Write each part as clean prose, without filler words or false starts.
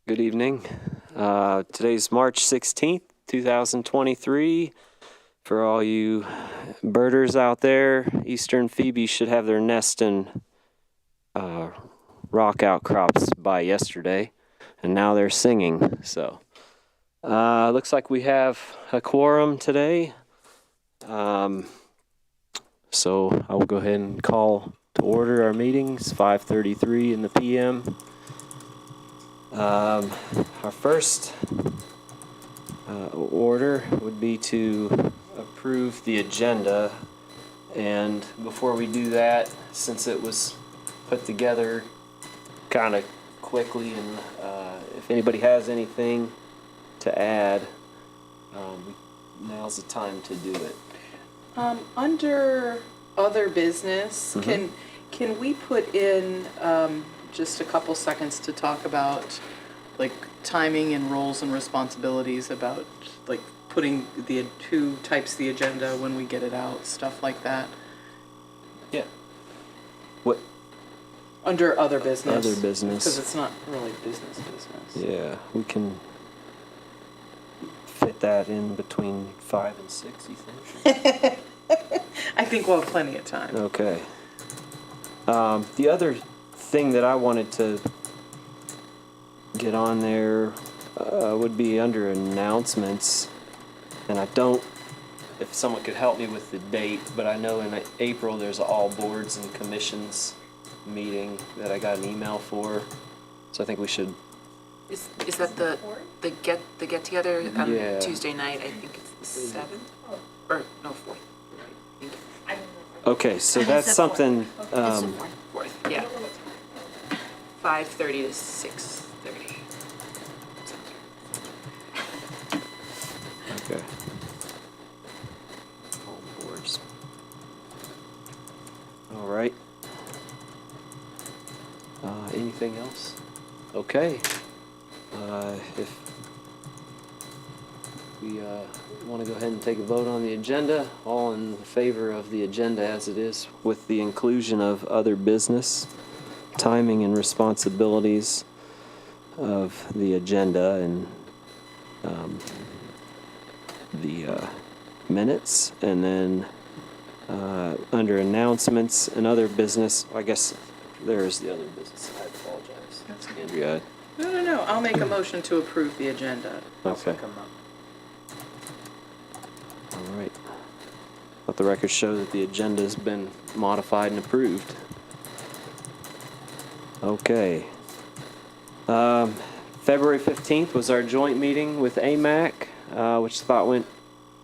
Good evening. Today's March 16th, 2023. For all you birders out there, Eastern phoebes should have their nest in rock outcrops by yesterday, and now they're singing. So, looks like we have a quorum today. So I will go ahead and call to order our meetings, 5:33 in the p.m. Our first order would be to approve the agenda, and before we do that, since it was put together kind of quickly, and if anybody has anything to add, now's the time to do it. Under other business, can we put in just a couple seconds to talk about like timing and roles and responsibilities about like putting the who types the agenda when we get it out, stuff like that? Yeah. What? Under other business. Other business. Because it's not really business. Yeah, we can fit that in between 5 and 6, you think? I think we'll have plenty of time. Okay. The other thing that I wanted to get on there would be under announcements, and I don't, if someone could help me with the date, but I know in April there's an all boards and commissions meeting that I got an email for, so I think we should. Is that the get together Yeah. Tuesday night? I think it's the 7th or no 4th. Okay, so that's something. It's the 4th. Yeah. 5:30 to 6:30. Okay. All boards. All right. Anything else? Okay. If we want to go ahead and take a vote on the agenda, all in favor of the agenda as it is, with the inclusion of other business, timing and responsibilities of the agenda, and the minutes, and then under announcements and other business, I guess there is the other business. I apologize. That's Andrea. No. I'll make a motion to approve the agenda. Okay. All right. Let the record show that the agenda has been modified and approved. Okay. February 15th was our joint meeting with AMAC, which I thought went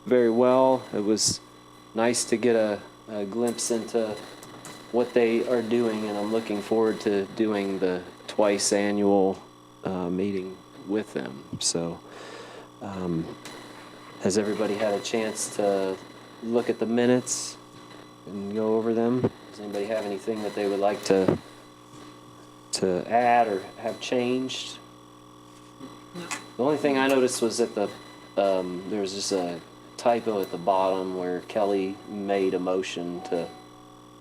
very well. It was nice to get a glimpse into what they are doing, and I'm looking forward to doing the twice annual meeting with them. So, has everybody had a chance to look at the minutes and go over them? Does anybody have anything that they would like to add or have changed? No. The only thing I noticed was that there was just a typo at the bottom where Kelly made a motion to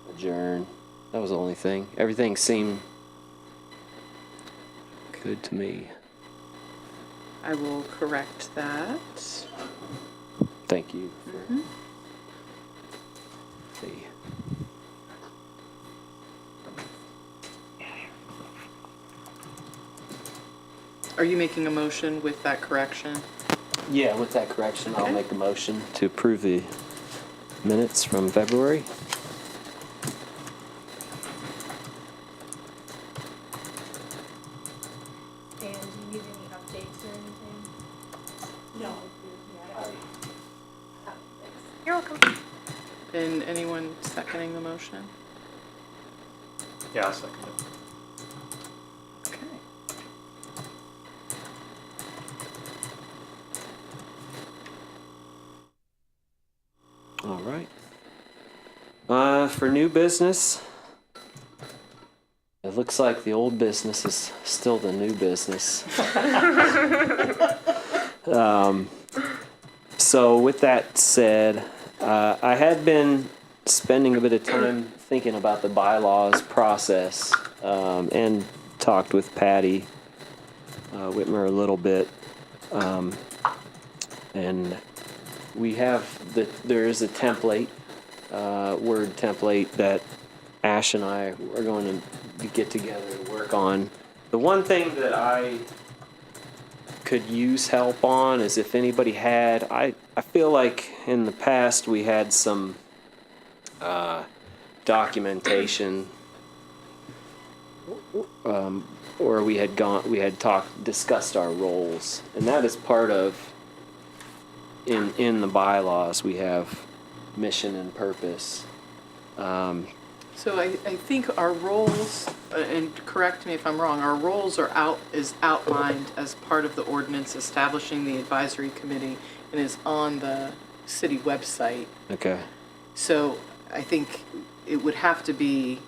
adjourn. That was the only thing. Everything seemed good to me. I will correct that. Thank you for the. Are you making a motion with that correction? Yeah, with that correction, I'll Okay. make a motion to approve the minutes from February. And do you need any updates or anything? No. You're welcome. And anyone seconding the motion? Yeah, I'll second it. Okay. All right. For new business, it looks like the old business is still the new business. So with that said, I had been spending a bit of time thinking about the bylaws process, and talked with Patty Whitmer a little bit. And we have there is a template, word template that Ash and I are going to get together to work on. The one thing that I could use help on is if anybody had, I feel like in the past we had some documentation, or we had discussed our roles, and that is part of, in the bylaws, we have mission and purpose. So I think our roles, and correct me if I'm wrong, our roles is outlined as part of the ordinance establishing the advisory committee and is on the city website. Okay. So I think it would have to be,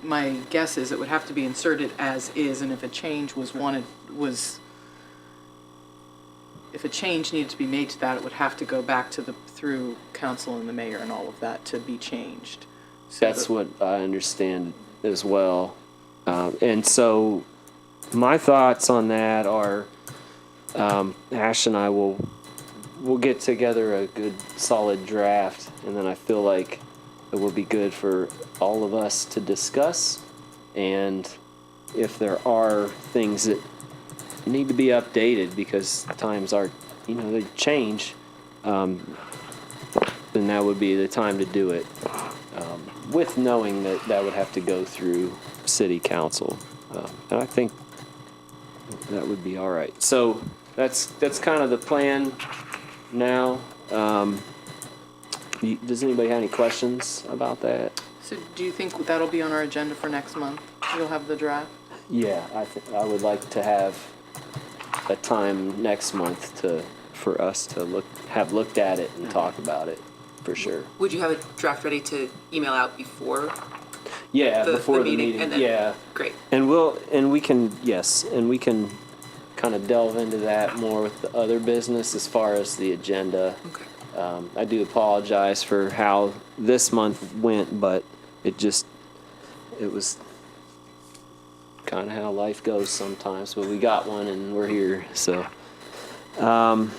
my guess is it would have to be inserted as is, and if a change if a change needed to be made to that, it would have to go back to through council and the mayor and all of that to be changed. So That's what I understand as well. And so my thoughts on that are, Ash and I we'll get together a good solid draft, and then I feel like it will be good for all of us to discuss. And if there are things that need to be updated because times are, they change, then that would be the time to do it. With knowing that would have to go through city council. And I think that would be all right. So that's kind of the plan now. Does anybody have any questions about that? So do you think that'll be on our agenda for next month? You'll have the draft? Yeah, I would like to have a time next month for us to have looked at it and talk about it for sure. Would you have a draft ready to email out before? Yeah, the before the meeting, meeting. and then- Yeah. Great. And we can kind of delve into that more with the other business as far as the agenda. Okay. I do apologize for how this month went, but it was kind of how life goes sometimes. But we got one and we're here. So, then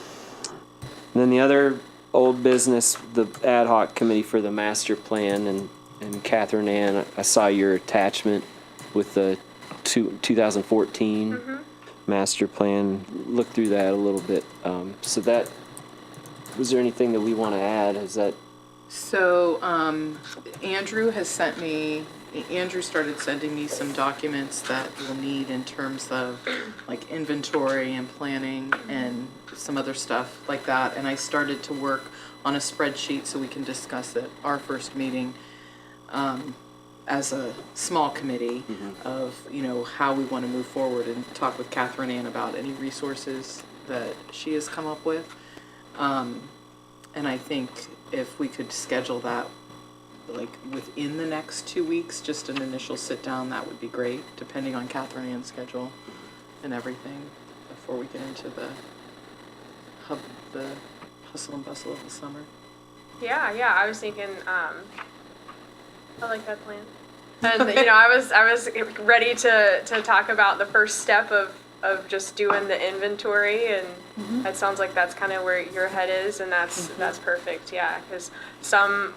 the other old business, the ad hoc committee for the master plan, and Catherine Ann, I saw your attachment with the 2014 master plan. Look through that a little bit. So that, was there anything that we want to add? Is that? So Andrew started sending me some documents that we'll need in terms of like inventory and planning and some other stuff like that. And I started to work on a spreadsheet so we can discuss at our first meeting as a small committee of, how we want to move forward, and talk with Catherine Ann about any resources that she has come up with. And I think if we could schedule that like within the next 2 weeks, just an initial sit down, that would be great, depending on Catherine Ann's schedule and everything, before we get into the hustle and bustle of the summer. Yeah, I was thinking, I like that plan. And, I was ready to talk about the first step of just doing the inventory, and that sounds like that's kind of where your head is, and that's perfect, yeah, because some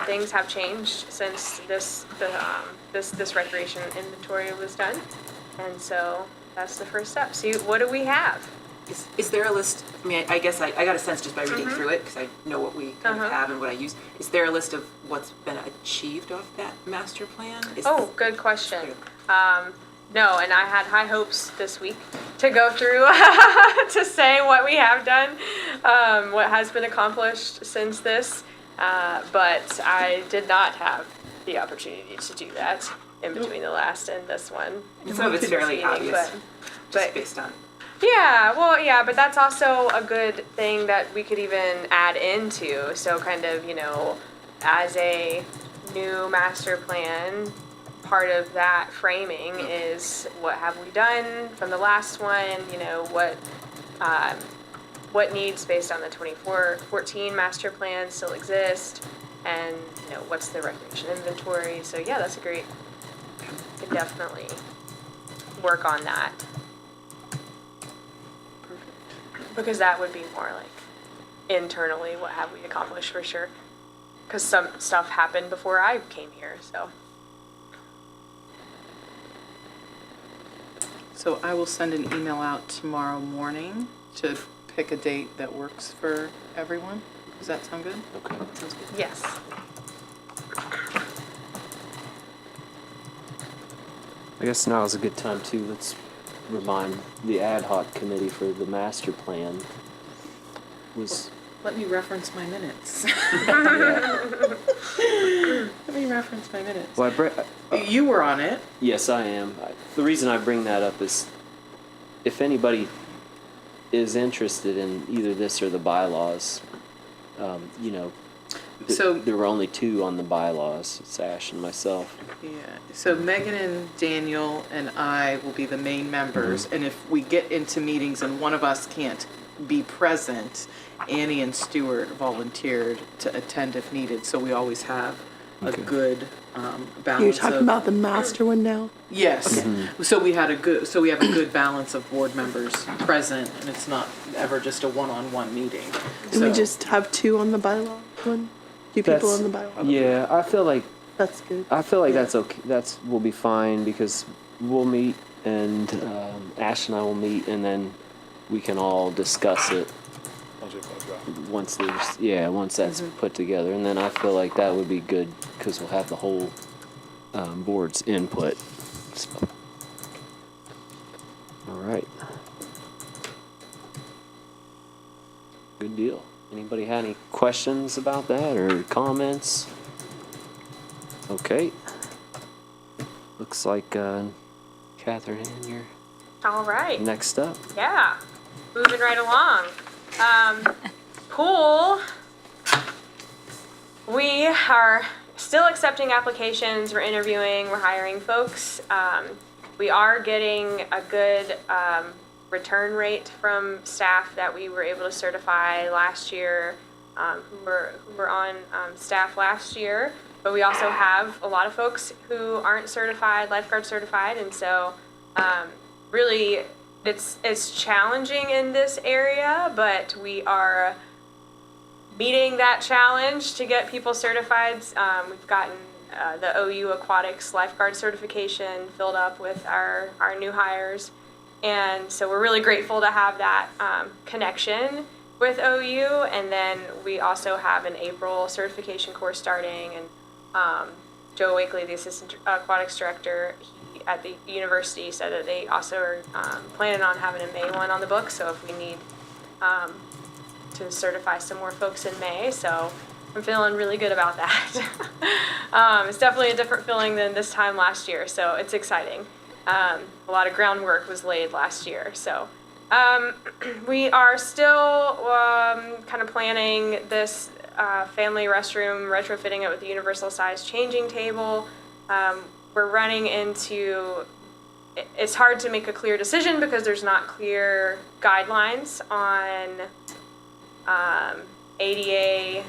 things have changed since this recreation inventory was done, and so that's the first step. See, what do we have? Is there a list? I mean, I guess I got a sense just by reading through it, because I know what we kind of have and what I use. Is there a list of what's been achieved off that master plan? Good question. No, and I had high hopes this week to go through to say what we have done, what has been accomplished since this, but I did not have the opportunity to do that in between the last and this one. And some of it's fairly obvious, but based on. Yeah, but that's also a good thing that we could even add into. So kind of, as a new master plan, part of that framing is what have we done from the last one, what needs based on the 2014 master plan still exist, and what's the recreation inventory. So yeah, that's a great, could definitely work on that. Because that would be more like internally, what have we accomplished for sure. Because some stuff happened before I came here, so. So I will send an email out tomorrow morning to pick a date that works for everyone. Does that sound good? Okay. Sounds good. Yes. I guess now is a good time too. Let's remind the ad hoc committee for the master plan was. Let me reference my minutes. Yeah. Let me reference my minutes. Well, You were on it. yes, I am. The reason I bring that up is if anybody is interested in either this or the bylaws, you know, So- there were only two on the bylaws. It's Ash and myself. Yeah, so Megan and Daniel and I will be the main members, and if we get into meetings and one of us can't be present, Annie and Stuart volunteered to attend if needed, so we always have a Okay. good balance You're talking of. about the master one now? Yes, so we have a good balance of board members present, and it's not ever just a one-on-one meeting. And we So- just have two on the bylaw one? Two people on the bylaw? Yeah, I feel like That's good. that's okay. Will be fine because we'll meet and Ash and I will meet and then we can all discuss it once that's put together, and then I feel like that would be good because we'll have the whole board's input. So. All right. Good deal. Anybody had any questions about that or comments? Okay. Looks like Catherine, you're All right. next up. Yeah. Moving right along. Pool. We are still accepting applications. We're interviewing. We're hiring folks. We are getting a good return rate from staff that we were able to certify last year, who were on staff last year. But we also have a lot of folks who aren't certified, lifeguard certified, and so really it's challenging in this area, but we are meeting that challenge to get people certified. We've gotten the OU Aquatics lifeguard certification filled up with our new hires. And so we're really grateful to have that connection with OU. And then we also have an April certification course starting. And Joe Wakely, the assistant aquatics director, at the university said that they also are planning on having a May one on the book. So if we need to certify some more folks in May, so I'm feeling really good about that. It's definitely a different feeling than this time last year, so it's exciting. A lot of groundwork was laid last year, so we are still kind of planning this family restroom, retrofitting it with a universal size changing table. We're running into, it's hard to make a clear decision because there's not clear guidelines on ADA,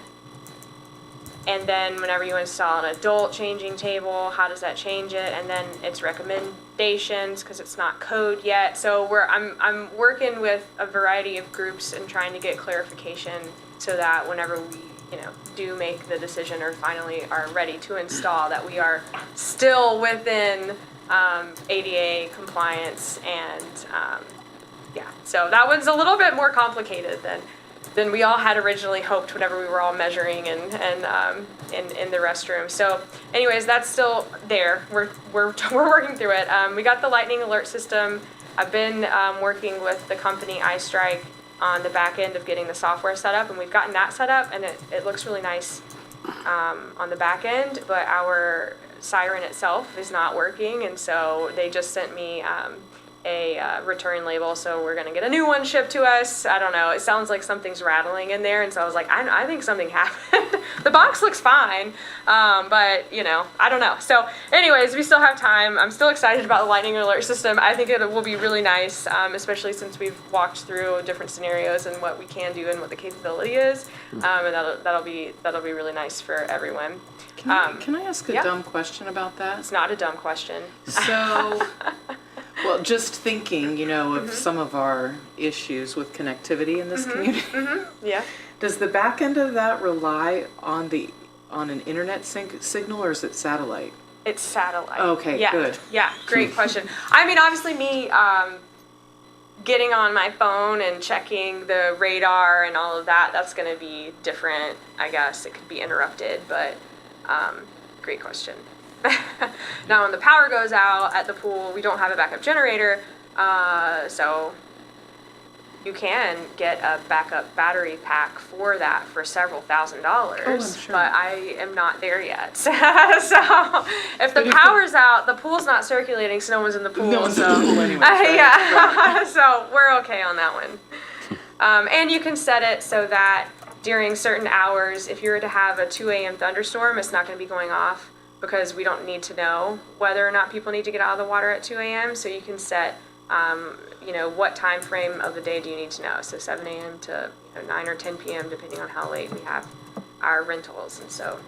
and then whenever you install an adult changing table, how does that change it? And then it's recommendations because it's not code yet. So I'm working with a variety of groups and trying to get clarification so that whenever we do make the decision or finally are ready to install, that we are still within ADA compliance. And so that one's a little bit more complicated than we all had originally hoped whenever we were all measuring and in the restroom. So anyways, that's still there. We're working through it. We got the lightning alert system. I've been working with the company iStrike on the back end of getting the software set up, and we've gotten that set up, and it looks really nice on the back end, but our siren itself is not working, and so they just sent me a return label, so we're gonna get a new one shipped to us. I don't know, it sounds like something's rattling in there, and so I was like, I think something happened. The box looks fine, but I don't know. So anyways, we still have time. I'm still excited about the lightning alert system. I think it will be really nice, especially since we've walked through different scenarios and what we can do and what the capability is, and that'll be really nice for everyone. Can I ask a yeah. dumb question about that? It's not a dumb question. So, Well, just thinking, of some of our issues with connectivity in this community. Yeah. Does the back end of that rely on an internet signal, or is it satellite? It's satellite. Okay, yeah. good. Yeah, great question. I mean, obviously me getting on my phone and checking the radar and all of that, that's going to be different, I guess. It could be interrupted, but great question. Now, when the power goes out at the pool, we don't have a backup generator, so you can get a backup battery pack for that for several $1,000s. Oh, I'm sure. But I am not there yet. So if the power's out, the pool's not circulating, so no one's in the pool. No one's so. in the pool anyways, right? Yeah, so we're okay on that one. And you can set it so that during certain hours, if you were to have a 2 a.m. thunderstorm, it's not going to be going off because we don't need to know whether or not people need to get out of the water at 2 a.m. So you can set, what time frame of the day do you need to know? So 7 a.m. to 9 or 10 p.m. depending on how late we have our rentals, and so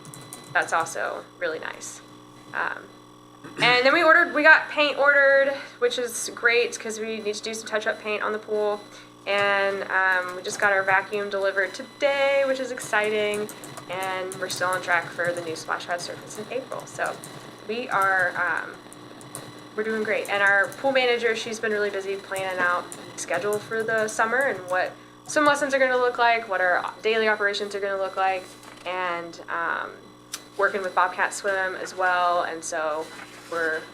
that's also really nice. And then we got paint ordered, which is great because we need to do some touch-up paint on the pool. And we just got our vacuum delivered today, which is exciting. And we're still on track for the new splash pad surface in April. So we are, we're doing great. And our pool manager, she's been really busy planning out the schedule for the summer and what swim lessons are going to look like, what our daily operations are going to look like, and working with Bobcat Swim as well. And so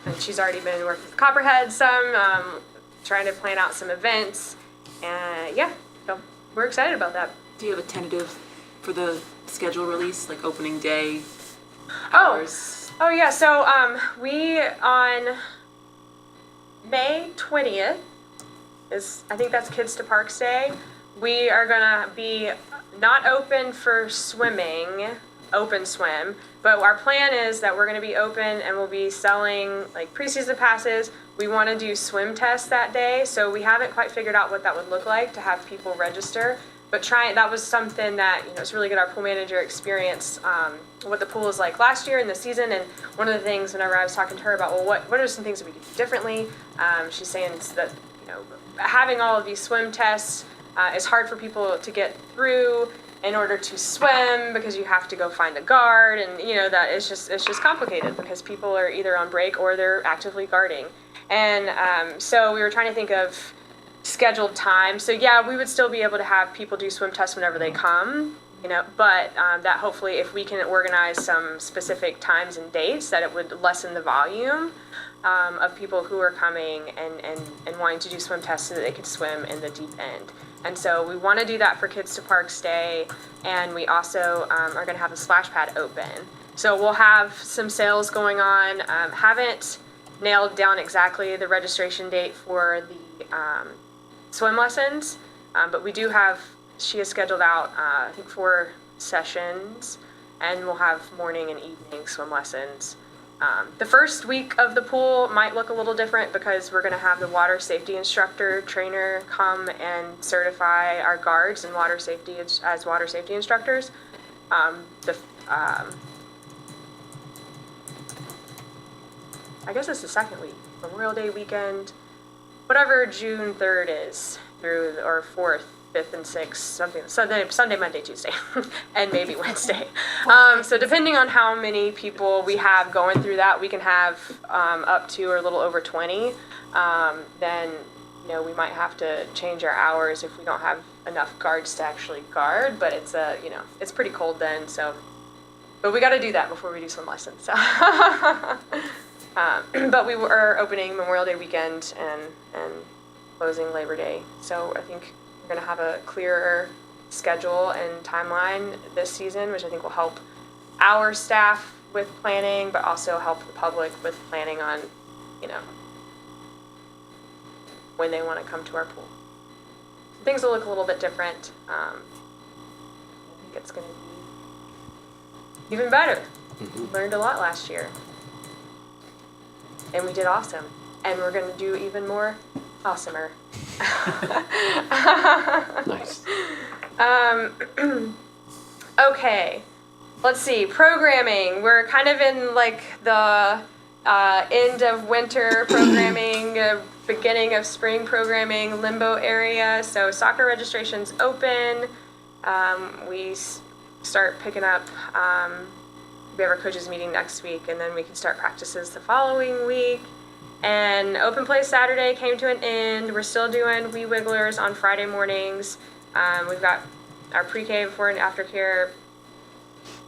and she's already been working with Copperhead some, trying to plan out some events. And so we're excited about that. Do you have a tentative for the schedule release, like opening day Oh. hours? Oh yeah, so we on May 20th I think that's Kids to Parks Day. We are gonna be not open for swimming, open swim, but our plan is that we're gonna be open and we'll be selling like preseason passes. We want to do swim tests that day, so we haven't quite figured out what that would look like to have people register. But that was something that it's really good. Our pool manager experienced what the pool is like last year in the season, and one of the things whenever I was talking to her about, well, what are some things that we could do differently? She's saying that having all of these swim tests is hard for people to get through in order to swim because you have to go find a guard, and that it's just complicated because people are either on break or they're actively guarding. And so we were trying to think of scheduled time. So yeah, we would still be able to have people do swim tests whenever they come, but that hopefully if we can organize some specific times and dates, that it would lessen the volume of people who are coming and wanting to do swim tests so that they could swim in the deep end. And so we want to do that for Kids to Parks Day, and we also are going to have a splash pad open. So we'll have some sales going on. Haven't nailed down exactly the registration date for the swim lessons, but we do have, she has scheduled out, I think 4 sessions, and we'll have morning and evening swim lessons. The first week of the pool might look a little different because we're going to have the water safety instructor trainer come and certify our guards and water safety as water safety instructors. I guess it's the second week, Memorial Day weekend, whatever June 3rd is, or 4th, 5th, and 6th, something, Sunday, Monday, Tuesday, and maybe Wednesday. So depending on how many people we have going through that, we can have up to or a little over 20. Then, we might have to change our hours if we don't have enough guards to actually guard, but it's it's pretty cold then, so, but we got to do that before we do swim lessons. So. But we are opening Memorial Day weekend and closing Labor Day. So I think we're going to have a clearer schedule and timeline this season, which I think will help our staff with planning, but also help the public with planning on, when they want to come to our pool. Things will look a little bit different. I think it's going to be even better. We learned a lot last year. And we did awesome. And we're going to do even more awesomer. Nice. Okay. Let's see. Programming. We're kind of in like the end of winter programming, beginning of spring programming, limbo area. So soccer registration's open. We start picking up. We have our coaches meeting next week, and then we can start practices the following week. And open play Saturday came to an end. We're still doing Wee Wigglers on Friday mornings. We've got our pre-K, before and after care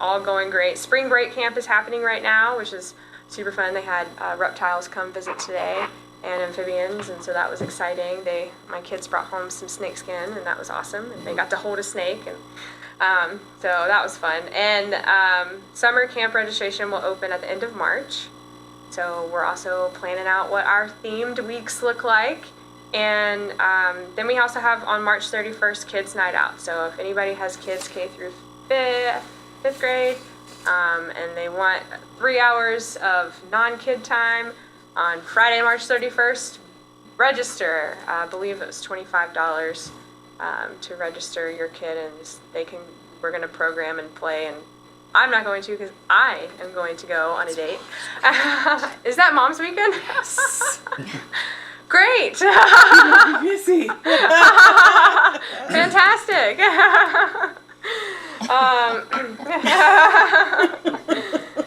all going great. Spring break camp is happening right now, which is super fun. They had reptiles come visit today and amphibians, and so that was exciting. My kids brought home some snake skin, and that was awesome. And they got to hold a snake, and so that was fun. And summer camp registration will open at the end of March. So we're also planning out what our themed weeks look like. And then we also have on March 31st Kids Night Out. So if anybody has kids K through fifth grade, and they want 3 hours of non-kid time on Friday, March 31st, register. I believe it was $25 to register your kid, and we're going to program and play. And I'm not going to, because I am going to go on a date. Is that Mom's Weekend? Yes. Great. Busy. Fantastic.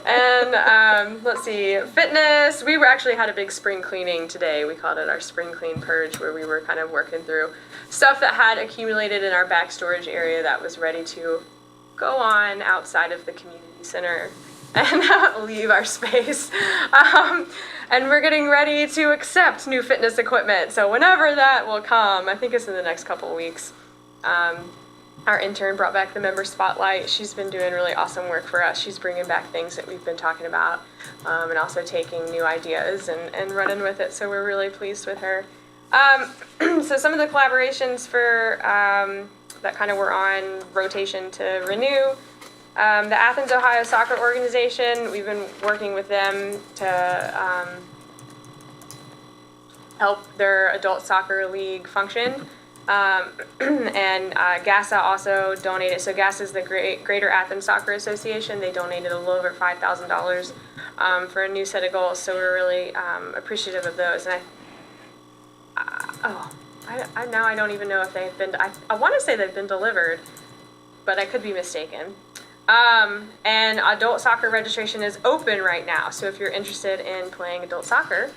And let's see, fitness. We actually had a big spring cleaning today. We called it our spring clean purge, where we were kind of working through stuff that had accumulated in our back storage area that was ready to go on outside of the community center and leave our space. And we're getting ready to accept new fitness equipment. So whenever that will come, I think it's in the next couple of weeks. Our intern brought back the member spotlight. She's been doing really awesome work for us. She's bringing back things that we've been talking about, and also taking new ideas and running with it. So we're really pleased with her. So some of the collaborations for that kind of were on rotation to renew. The Athens, Ohio Soccer Organization, we've been working with them to help their adult soccer league function. And GASA also donated. So GASA is the Greater Athens Soccer Association. They donated a little over $5,000 for a new set of goals. So we're really appreciative of those. And now I don't even know if they've been. I want to say they've been delivered, but I could be mistaken. And adult soccer registration is open right now. So if you're interested in playing adult soccer,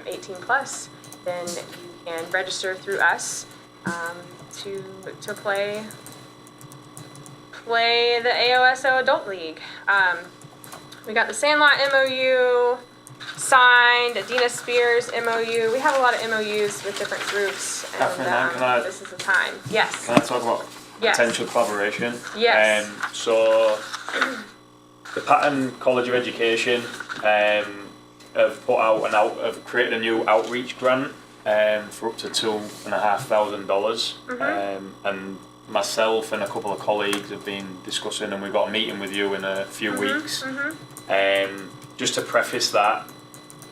18 plus, then you can register through us. To play the AOSO Adult League. We got the Sandlot MOU signed, Adina Spears MOU. We have a lot of MOUs with different groups, and this is the time. Yes. Can I talk about potential collaboration? Yes. So the Patton College of Education have put out have created a new outreach grant. For up to $2,500, and myself and a couple of colleagues have been discussing, and we've got a meeting with you in a few weeks. Just to preface that,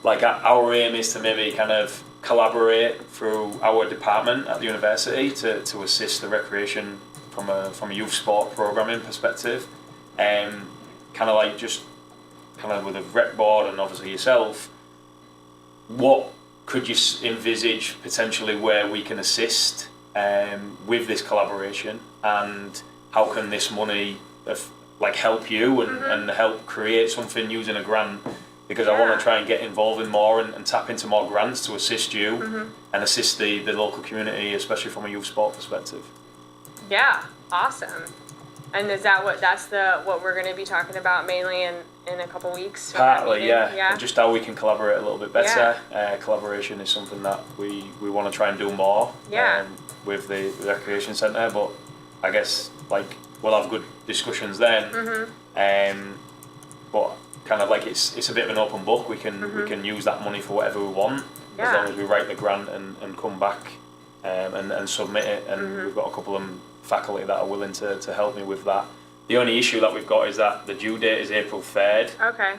like our aim is to maybe kind of collaborate through our department at the university to assist the recreation from a youth sport programming perspective, kind of like just kind of with a rec board and obviously yourself. What could you envisage potentially where we can assist with this collaboration, and how can this money help you and help create something using a grant? Because I want to try and get involved in more and tap into more grants to assist you and assist the local community, especially from a youth sport perspective. Yeah, awesome. And is that what we're going to be talking about mainly in a couple weeks? Partly, yeah. And just how we can collaborate a little bit better. Yeah. Collaboration is something that we want to try and do more with the recreation centre, but I guess we'll have good discussions then. But kind of it's a bit of an open book. We can use that money for whatever we want, as long as we write the grant and come back and submit it. And we've got a couple of faculty that are willing to help me with that. The only issue that we've got is that the due date is April 3rd. Okay.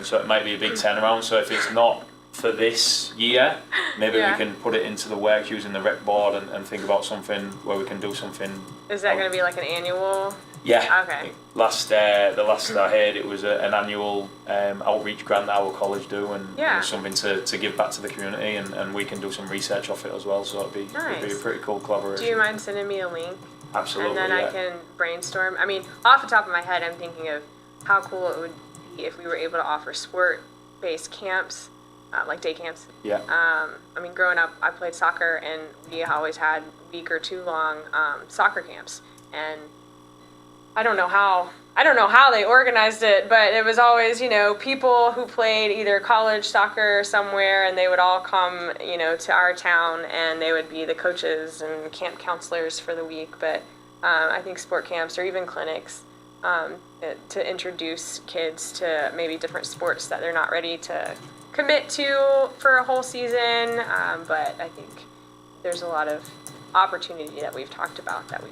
So it might be a big turnaround. So if it's not for this year. Maybe Yeah. we can put it into the works using the rec board and think about something where we can do something. Is that going to be like an annual? Yeah. Okay. The last I heard, it was an annual outreach grant that our college do, and Yeah. it was something to give back to the community, and we can do some research off it as well. So it'd be a Nice. pretty cool collaboration. Do you mind sending me a link? Absolutely. And then yeah. I can brainstorm. I mean, off the top of my head, I'm thinking of how cool it would be if we were able to offer sport-based camps, like day camps. Yeah. I mean, growing up, I played soccer, and we always had week or two long soccer camps. And I don't know how they organized it, but it was always, people who played either college soccer somewhere, and they would all come, to our town, and they would be the coaches and camp counselors for the week. But I think sport camps or even clinics to introduce kids to maybe different sports that they're not ready to commit to for a whole season. But I think there's a lot of opportunity that we've talked about that we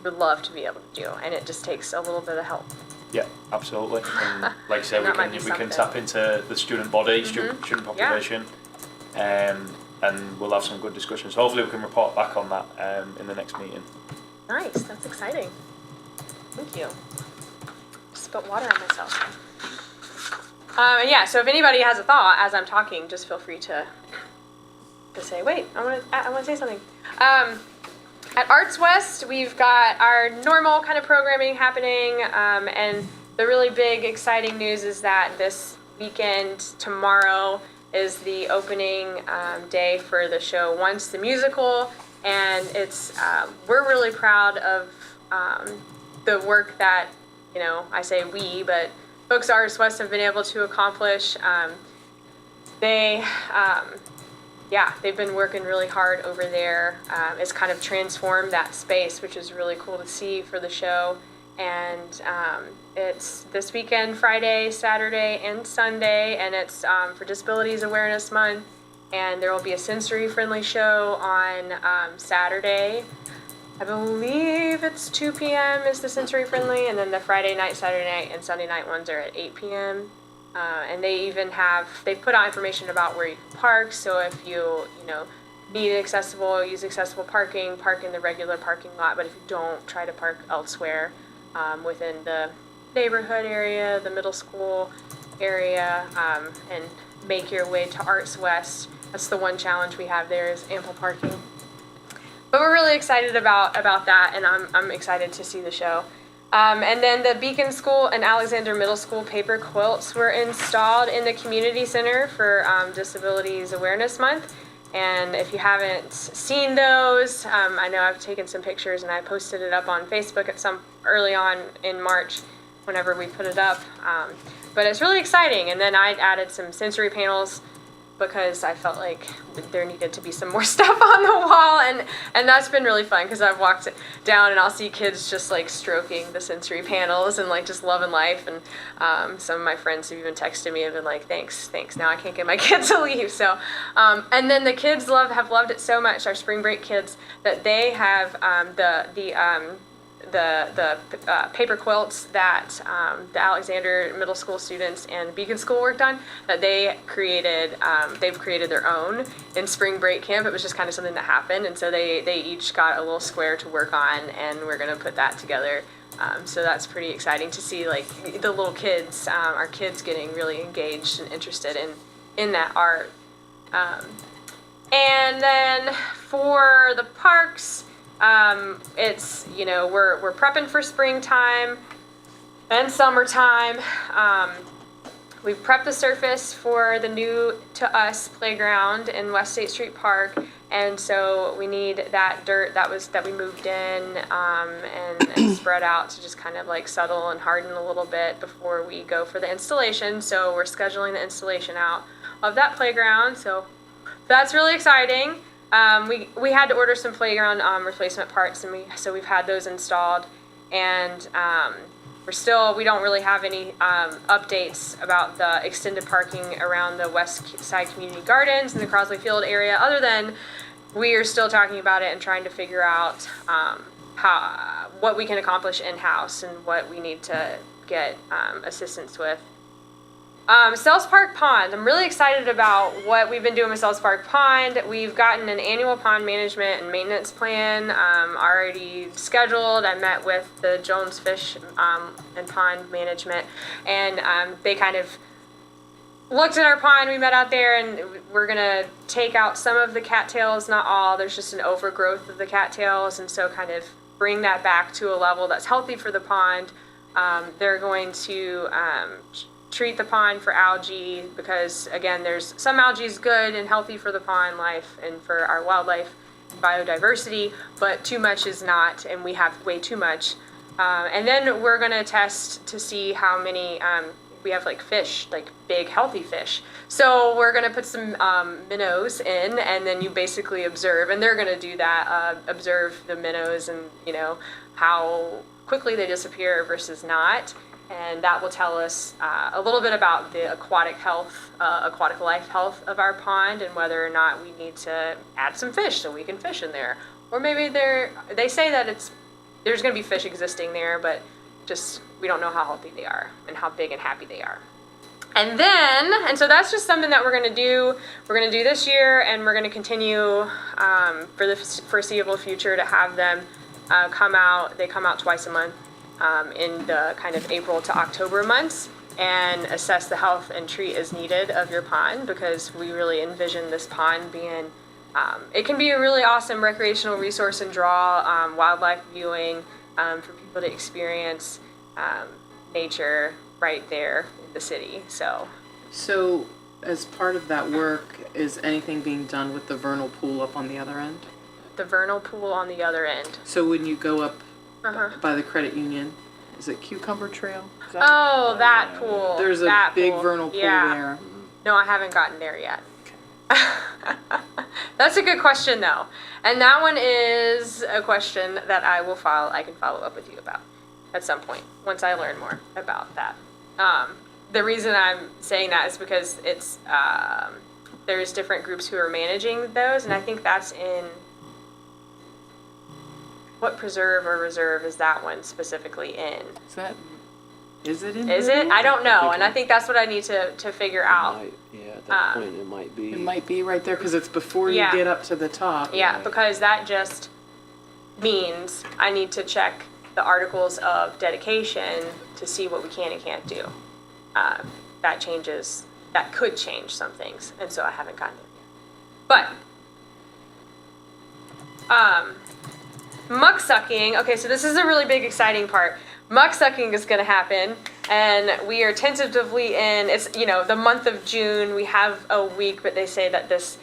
would love to be able to do, and it just takes a little bit of help. Yeah, absolutely. And like I said, That might we be can something. tap into the student body, student population, and we'll have some good discussions. Hopefully, we can report back on that in the next meeting. Nice, that's exciting. Thank you. Just spilled water on myself. And yeah, so if anybody has a thought as I'm talking, just feel free to say, wait, I want to say something. At Arts West, we've got our normal kind of programming happening, and the really big, exciting news is that this weekend, tomorrow, is the opening day for the show Once the Musical, and we're really proud of the work that, I say we, but folks at Arts West have been able to accomplish. They've been working really hard over there. It's kind of transformed that space, which is really cool to see for the show. And it's this weekend, Friday, Saturday, and Sunday, and it's for Disabilities Awareness Month. And there will be a sensory-friendly show on Saturday. I believe it's 2 p.m. is the sensory-friendly, and then the Friday night, Saturday night, and Sunday night ones are at 8 p.m. And they even they put out information about where you can park. So if you use accessible parking, park in the regular parking lot. But if you don't, try to park elsewhere within the neighborhood area, the middle school area, and make your way to Arts West. That's the one challenge we have there is ample parking. But we're really excited about that, and I'm excited to see the show. And then the Beacon School and Alexander Middle School paper quilts were installed in the community center for Disabilities Awareness Month. And if you haven't seen those, I know I've taken some pictures and I posted it up on Facebook early on in March whenever we put it up. But it's really exciting. And then I added some sensory panels because I felt like there needed to be some more stuff on the wall, and that's been really fun because I've walked down and I'll see kids just like stroking the sensory panels and like just loving life, and some of my friends have even texted me and been like, thanks, now I can't get my kids to leave. So and then the kids have loved it so much, our spring break kids, that they have the paper quilts that the Alexander Middle School students and Beacon School worked on, that they've created their own in spring break camp. It was just kind of something that happened, and so they each got a little square to work on, and we're going to put that together. So that's pretty exciting to see, like, the little kids, our kids getting really engaged and interested in that art. And then for the parks, it's, we're prepping for springtime and summertime. We've prepped the surface for the new to us playground in West State Street Park, and so we need that dirt that we moved in and spread out to just kind of like settle and harden a little bit before we go for the installation. So we're scheduling the installation out of that playground. So that's really exciting. We had to order some playground replacement parts, and we've had those installed, and we don't really have any updates about the extended parking around the West Side Community Gardens and the Crosley Field area, other than we are still talking about it and trying to figure out what we can accomplish in-house and what we need to get assistance with Sells Park Pond. I'm really excited about what we've been doing with Sells Park Pond. We've gotten an annual pond management and maintenance plan already scheduled. I met with the Jones Fish and Pond Management, and they kind of looked at our pond. We met out there, and we're gonna take out some of the cattails, not all. There's just an overgrowth of the cattails, and so kind of bring that back to a level that's healthy for the pond. They're going to treat the pond for algae because, again, there's some algae is good and healthy for the pond life and for our wildlife biodiversity, but too much is not, and we have way too much. And then we're going to test to see how many we have, like fish, like big healthy fish. So we're going to put some minnows in, and then you basically observe, and they're going to do that, observe the minnows and, you know, how quickly they disappear versus not. And that will tell us a little bit about the aquatic life health of our pond, and whether or not we need to add some fish so we can fish in there. Or maybe they say that there's going to be fish existing there, but just we don't know how healthy they are and how big and happy they are. And so that's just something that we're going to do. We're going to do this year, and we're going to continue for the foreseeable future to have them come out. They come out twice a month. In the kind of April to October months, and assess the health and treat as needed of your pond, because we really envision this pond being, it can be a really awesome recreational resource and draw wildlife viewing for people to experience nature right there in the city. So as part of that work, is anything being done with the vernal pool up on the other end? the vernal pool on the other end. So when you go up Uh-huh. by the credit union, is it Cucumber Trail? Is that- Oh, that pool. There's a that big pool. vernal pool Yeah. there. No, I haven't gotten there yet. That's a good question, though. And that one is a question that I can follow up with you about at some point, once I learn more about that. The reason I'm saying that is because it's, there's different groups who are managing those, and I think that's in, what preserve or reserve is that one specifically in? Is it in Is it? Vernal? I don't know, think and I think that's what I need to figure out. Yeah, at that point it might be. It might be right there because it's before you Yeah. get up to the top. Yeah, because that just means I need to check the articles of dedication to see what we can and can't do. That could change some things, and so I haven't gotten there yet. But, muck sucking, okay, so this is a really big exciting part. Muck sucking is gonna happen, and we are tentatively in, it's, the month of June. We have a week, but they say that this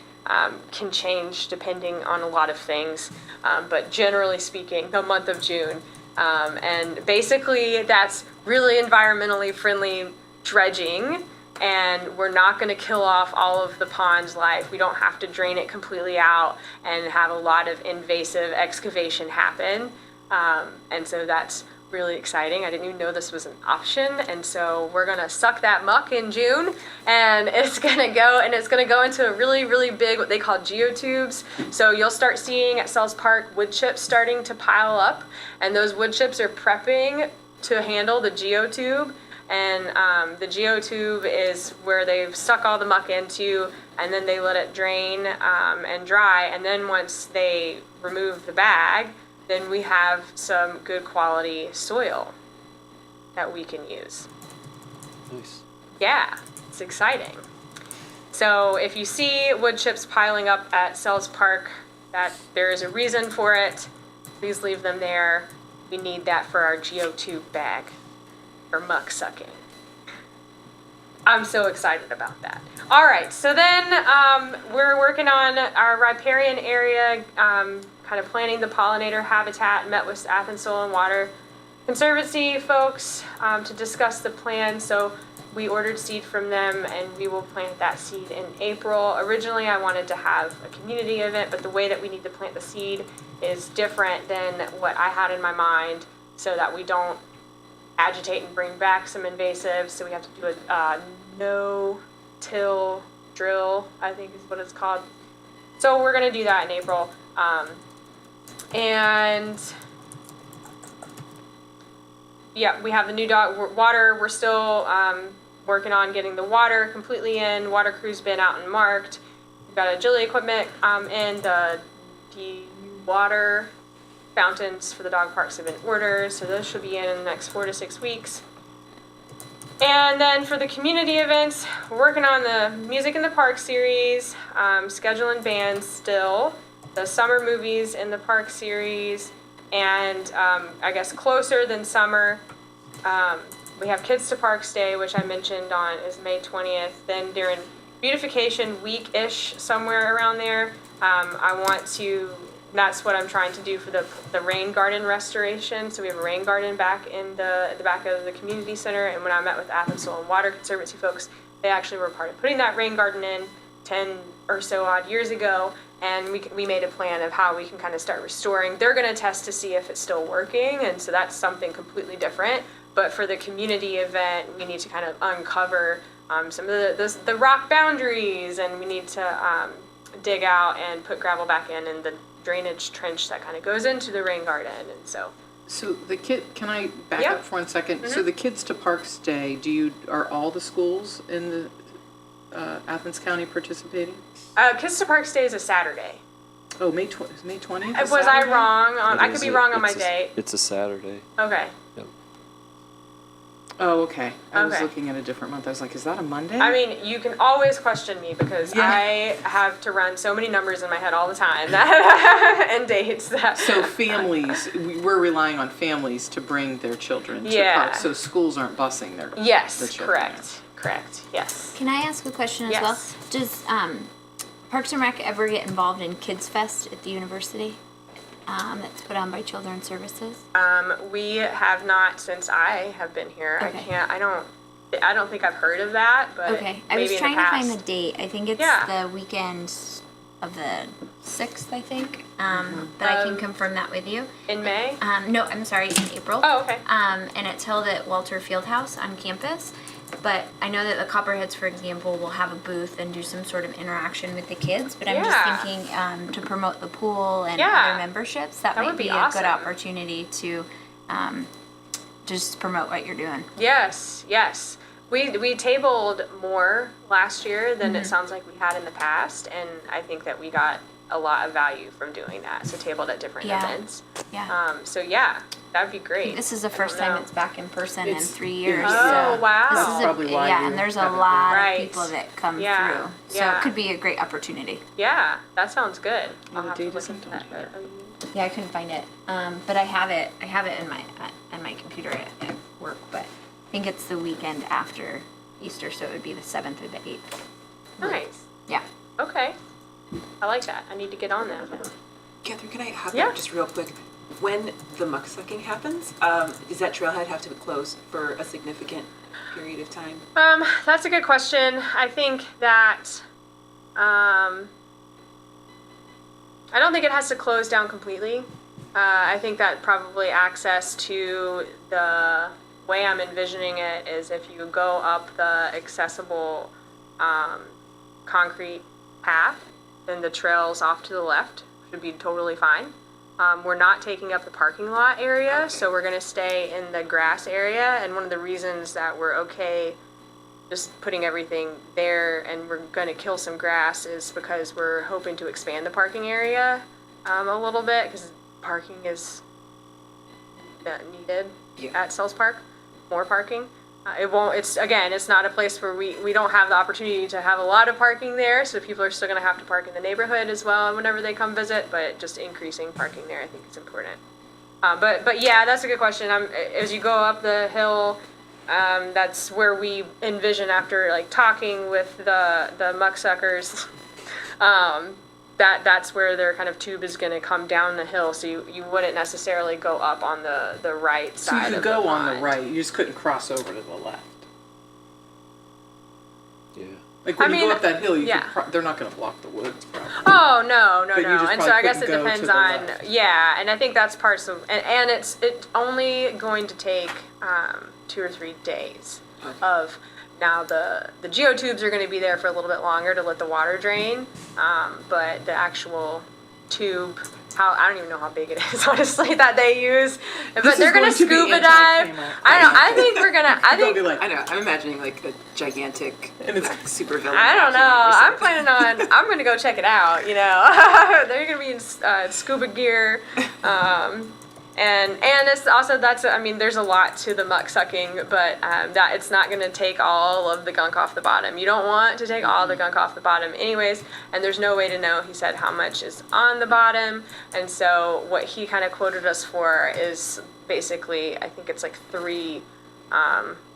can change depending on a lot of things. But generally speaking, the month of June. And basically that's really environmentally friendly dredging, and we're not going to kill off all of the pond's life. We don't have to drain it completely out and have a lot of invasive excavation happen. And so that's really exciting. I didn't even know this was an option, and so we're going to suck that muck in June, and it's going to go into a really, really big, what they call geotubes. So you'll start seeing at Sells Park wood chips starting to pile up, and those wood chips are prepping to handle the geotube. And the geotube is where they've stuck all the muck into, and then they let it drain and dry, and then once they remove the bag, then we have some good quality soil that we can use. Nice. Yeah, it's exciting. So if you see wood chips piling up at Sells Park, that there is a reason for it. Please leave them there. We need that for our geotube bag for muck sucking. I'm so excited about that. All right, so then we're working on our riparian area, kind of planning the pollinator habitat. Met with Athens Soil and Water Conservancy folks to discuss the plan. So we ordered seed from them, and we will plant that seed in April. Originally, I wanted to have a community event, but the way that we need to plant the seed is different than what I had in my mind, so that we don't agitate and bring back some invasives. So we have to do a no-till drill, I think is what it's called. So we're going to do that in April. And yeah, we have the new dog water. We're still working on getting the water completely in. Water crew's been out and marked. We've got agility equipment in. The water fountains for the dog parks have been ordered, so those should be in the next 4 to 6 weeks. And then for the community events, we're working on the Music in the Park series, scheduling bands still, the summer movies in the park series, and I guess closer than summer, we have Kids to Parks Day, which I mentioned on is May 20th. Then during beautification week-ish, somewhere around there, that's what I'm trying to do for the rain garden restoration. So we have a rain garden back in the back of the community center. And when I met with Athens Soil and Water Conservancy folks, they actually were part of putting that rain garden in 10 or so odd years ago. And we made a plan of how we can kind of start restoring. They're going to test to see if it's still working. And so that's something completely different. But for the community event, we need to kind of uncover some of the rock boundaries. And we need to dig out and put gravel back in the drainage trench that kind of goes into the rain garden. And so can I back up for 1 second? Mm-hmm. So the Kids to Parks Day, are all the schools in the Athens County participating? Kids to Parks Day is a Saturday. Oh, May 20th? Was I wrong? I could be wrong on my date. It's a Saturday. Okay. Yep. Oh, okay. I was Okay. looking at a different month. I was like, is that a Monday? I mean, you can always question me because Yeah. I have to run so many numbers in my head all the time and dates that. So families, we're relying on families to bring their children to Yeah. parks. So schools aren't busing their Yes, the children there. correct. Yes. Can I ask a question as Yes. well? Does Parks and Rec ever get involved in Kids Fest at the university? That's put on by Children's Services. We have not since I have been here. Okay. I don't think I've heard of that, but Okay, I maybe was in trying the to past. find the date. I think it's Yeah. the weekend of the 6th, I think. But I can confirm that with you. In May? No, I'm sorry, in April. Oh, okay. And it's held at Walter Fieldhouse on campus. But I know that the Copperheads, for example, will have a booth and do some sort of interaction with the kids. But I'm Yeah. just thinking to promote the pool and Yeah. other memberships, that That might would be be awesome. a good opportunity to just promote what you're doing. Yes. We tabled more last year than Mm-hmm. it sounds like we had in the past, and I think that we got a lot of value from doing that. So tabled at different Yeah. events. Yeah. So yeah, that'd be great. This is the I don't first time know. it's back in person It's- in 3 years. it's- Oh, so wow. This That's is probably why yeah, you and there's a haven't lot been. of people that come Yeah. through. So Yeah. it could be a great opportunity. Yeah, that sounds good. Oh, I'll the have to date look isn't into on that. here. Yeah, I couldn't find it. But I have it in my computer at work, but I think it's the weekend after Easter, so it would be the 7th or the 8th. Nice. Yeah. Okay. I like that. I need to get on that. Catherine, can I hop Yeah. in just real quick? When the mucksucking happens, does that trailhead have to be closed for a significant period of time? That's a good question. I think that I don't think it has to close down completely. I think that probably access to the way I'm envisioning it is if you go up the accessible concrete path, then the trails off to the left should be totally fine. We're not taking up the parking lot area, Okay. so we're going to stay in the grass area. And one of the reasons that we're okay just putting everything there and we're going to kill some grass is because we're hoping to expand the parking area a little bit because parking is needed Yeah. at Sells Park, more parking. It's not a place where we don't have the opportunity to have a lot of parking there, so people are still going to have to park in the neighborhood as well whenever they come visit, but just increasing parking there I think is important. But yeah, that's a good question. As you go up the hill, that's where we envision after like talking with the mucksuckers, that's where their kind of tube is going to come down the hill, so you wouldn't necessarily go up on the right So side you could of go the on the pond. right, you just couldn't cross over to the left. Yeah. Like when I you mean, go up that hill, yeah. They're not gonna block the woods probably. Oh, no. But you just And so probably I guess it couldn't go depends to the on, left. yeah, and I think that's parts of, and it's only going to take 2 or 3 days of, now the geotubes are going to be there for a little bit longer to let the water drain, but the actual tube. I don't even know how big it is, honestly, that they use. But This they're is gonna going to be scuba dive. anti-camera. I don't know. I think we're gonna. I They'll think be like, I know. I'm imagining like a gigantic And it's- super villain. I don't know. vacuum or I'm something. planning on. I'm gonna go check it out. You know, they're gonna be in scuba gear, and it's also I mean, there's a lot to the muck sucking, but that it's not gonna take all of the gunk off the bottom. You don't want to take all the gunk off the bottom, anyways. And there's no way to know. He said how much is on the bottom, and so what he kind of quoted us for is basically, I think it's like 3.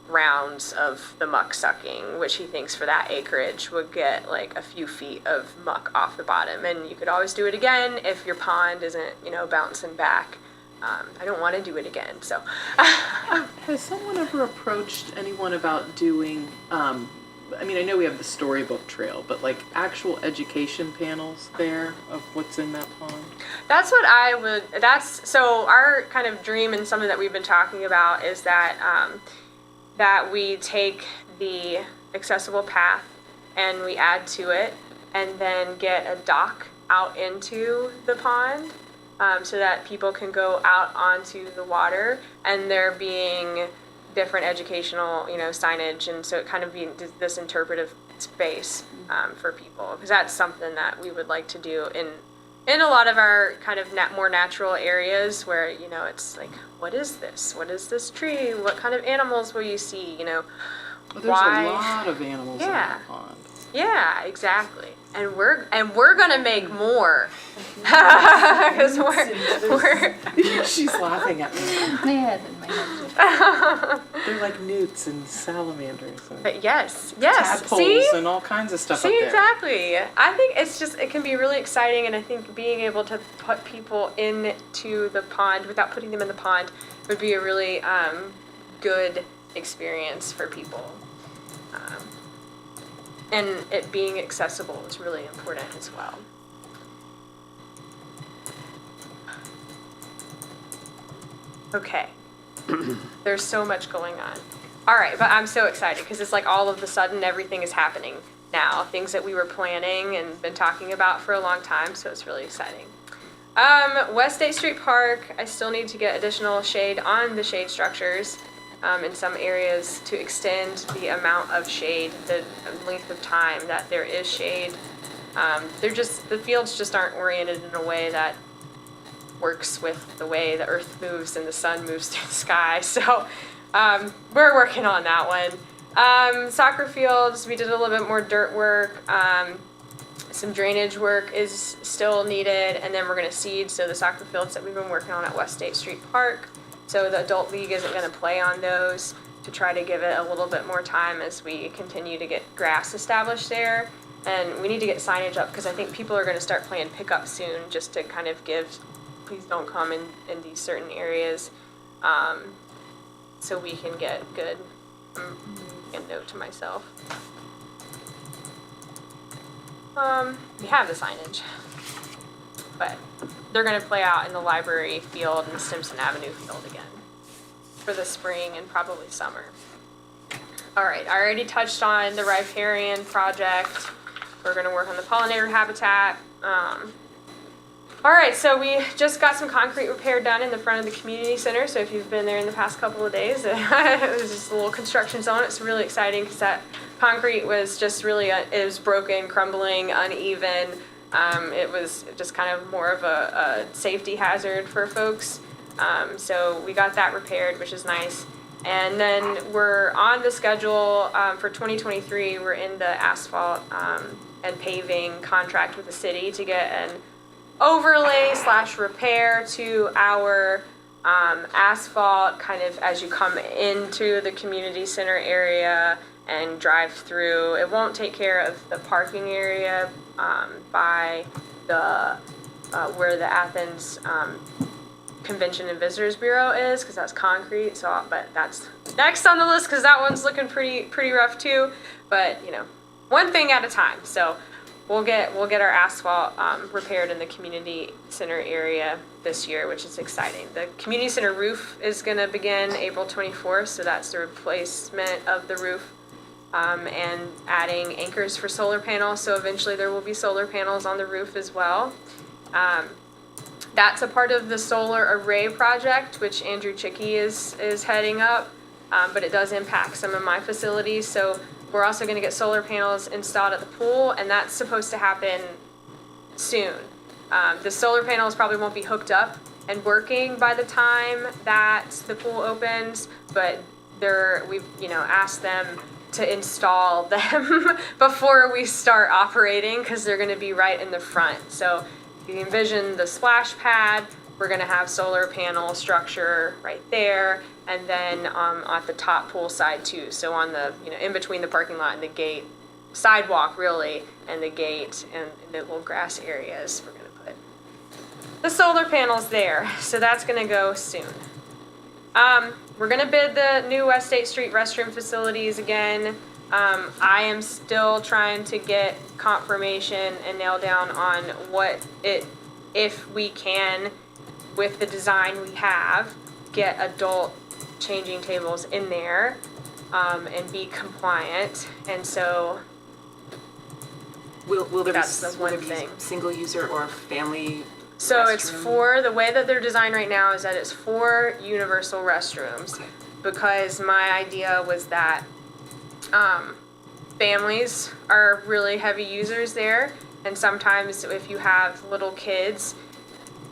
Rounds of the muck sucking, which he thinks for that acreage would get like a few feet of muck off the bottom. And you could always do it again if your pond isn't, bouncing back. I don't want to do it again, so. Has someone ever approached anyone about doing, I mean, I know we have the storybook trail, but like actual education panels there of what's in that pond? That's what so our kind of dream and something that we've been talking about is that, that we take the accessible path and we add to it and then get a dock out into the pond, so that people can go out onto the water, and there being different educational, signage, and so it kind of being this interpretive space for people, because that's something that we would like to do in a lot of our kind of more natural areas where, it's like, what is this? What is this tree? What kind of animals will you see? Well, there's Why? a lot of animals in Yeah. that pond. Yeah, exactly. And we're gonna make more. Because we're She's laughing at me. My head in my head. They're like newts and salamanders and but yes. tadpoles See? and all kinds of stuff up See, there. exactly. I think it can be really exciting, and I think being able to put people into the pond without putting them in the pond would be a really good experience for people. And it being accessible is really important as well. Okay. There's so much going on. All right, but I'm so excited because it's like all of a sudden everything is happening now. Things that we were planning and been talking about for a long time, so it's really exciting. West State Street Park, I still need to get additional shade on the shade structures in some areas to extend the amount of shade, the length of time that there is shade. The fields just aren't oriented in a way that works with the way the earth moves and the sun moves through the sky. So we're working on that one. Soccer fields, we did a little bit more dirt work. Some drainage work is still needed, and then we're going to seed the soccer fields that we've been working on at West State Street Park. So the adult league isn't going to play on those, to try to give it a little bit more time as we continue to get grass established there. And we need to get signage up because I think people are going to start playing pickup soon, just to kind of give, please don't come in these certain areas, so we can get good. A note to myself. We have the signage, but they're going to play out in the library field and the Stimson Avenue field again for the spring and probably summer. All right, I already touched on the riparian project. We're going to work on the pollinator habitat. All right, so we just got some concrete repair done in the front of the community center. So if you've been there in the past couple of days, it was just a little construction zone. It's really exciting because that concrete was just really, it was broken, crumbling, uneven. It was just kind of more of a safety hazard for folks. So we got that repaired, which is nice. And then we're on the schedule for 2023. We're in the asphalt and paving contract with the city to get an overlay/repair to our asphalt kind of as you come into the community center area and drive through. It won't take care of the parking area by the where the Athens Convention and Visitors Bureau is, because that's concrete. So, but that's next on the list because that one's looking pretty rough too. But one thing at a time. So we'll get our asphalt repaired in the community center area this year, which is exciting. The community center roof is going to begin April 24th, so that's the replacement of the roof and adding anchors for solar panels. So eventually there will be solar panels on the roof as well. That's a part of the solar array project, which Andrew Chicky is heading up, but it does impact some of my facilities. So we're also going to get solar panels installed at the pool, and that's supposed to happen soon. The solar panels probably won't be hooked up and working by the time that the pool opens, but we've asked them to install them before we start operating, because they're going to be right in the front. So if you envision the splash pad, we're going to have solar panel structure right there, and then at the top pool side too. So on the in between the parking lot and the gate, sidewalk really, and the gate and the little grass areas, we're going to put the solar panels there. So that's going to go soon. We're going to bid the new West State Street restroom facilities again. I am still trying to get confirmation and nail down on if we can, with the design we have, get adult changing tables in there and be compliant. And so Will there that's the one be thing. single user or family? So it's restroom? the way that they're designed right now is that it's 4 universal restrooms. Okay. Because my idea was that families are really heavy users there, and sometimes if you have little kids,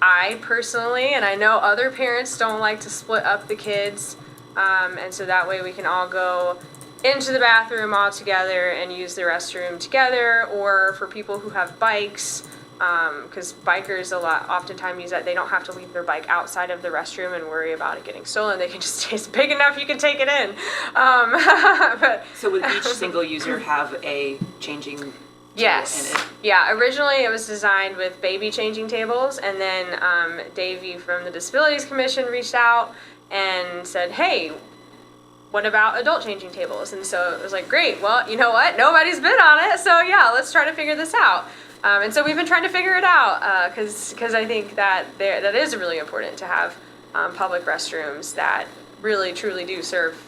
I personally, and I know other parents don't like to split up the kids, and so that way we can all go into the bathroom all together and use the restroom together, or for people who have bikes, because bikers oftentimes use that. They don't have to leave their bike outside of the restroom and worry about it getting stolen. They can just, it's big enough you can take it in. But So would each single user have a changing table yes. in it? Yeah, originally it was designed with baby changing tables, and then Davey from the Disabilities Commission reached out and said, hey, what about adult changing tables? And so it was like, great, well, you know what? Nobody's bid on it, so yeah, let's try to figure this out. And so we've been trying to figure it out, because I think that that is really important to have public restrooms that really truly do serve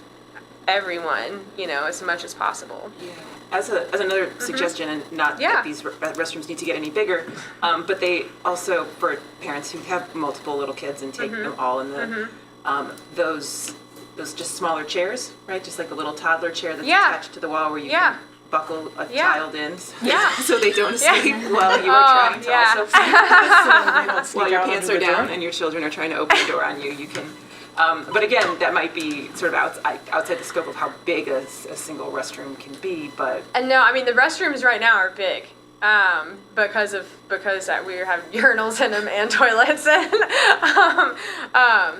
everyone, as much as possible. Yeah. As another suggestion, and not that these restrooms need to get any bigger, but they also, for parents who have multiple little kids and take them all in the, those just smaller chairs, right? Just like a little toddler chair that's attached to the wall where you can buckle a child in so they don't escape while you are trying to also while your pants are down and your children are trying to open the door on you. You can, but again, that might be sort of outside the scope of how big a single restroom can be. But and no, I mean the restrooms right now are big. Because we have urinals in them and toilets and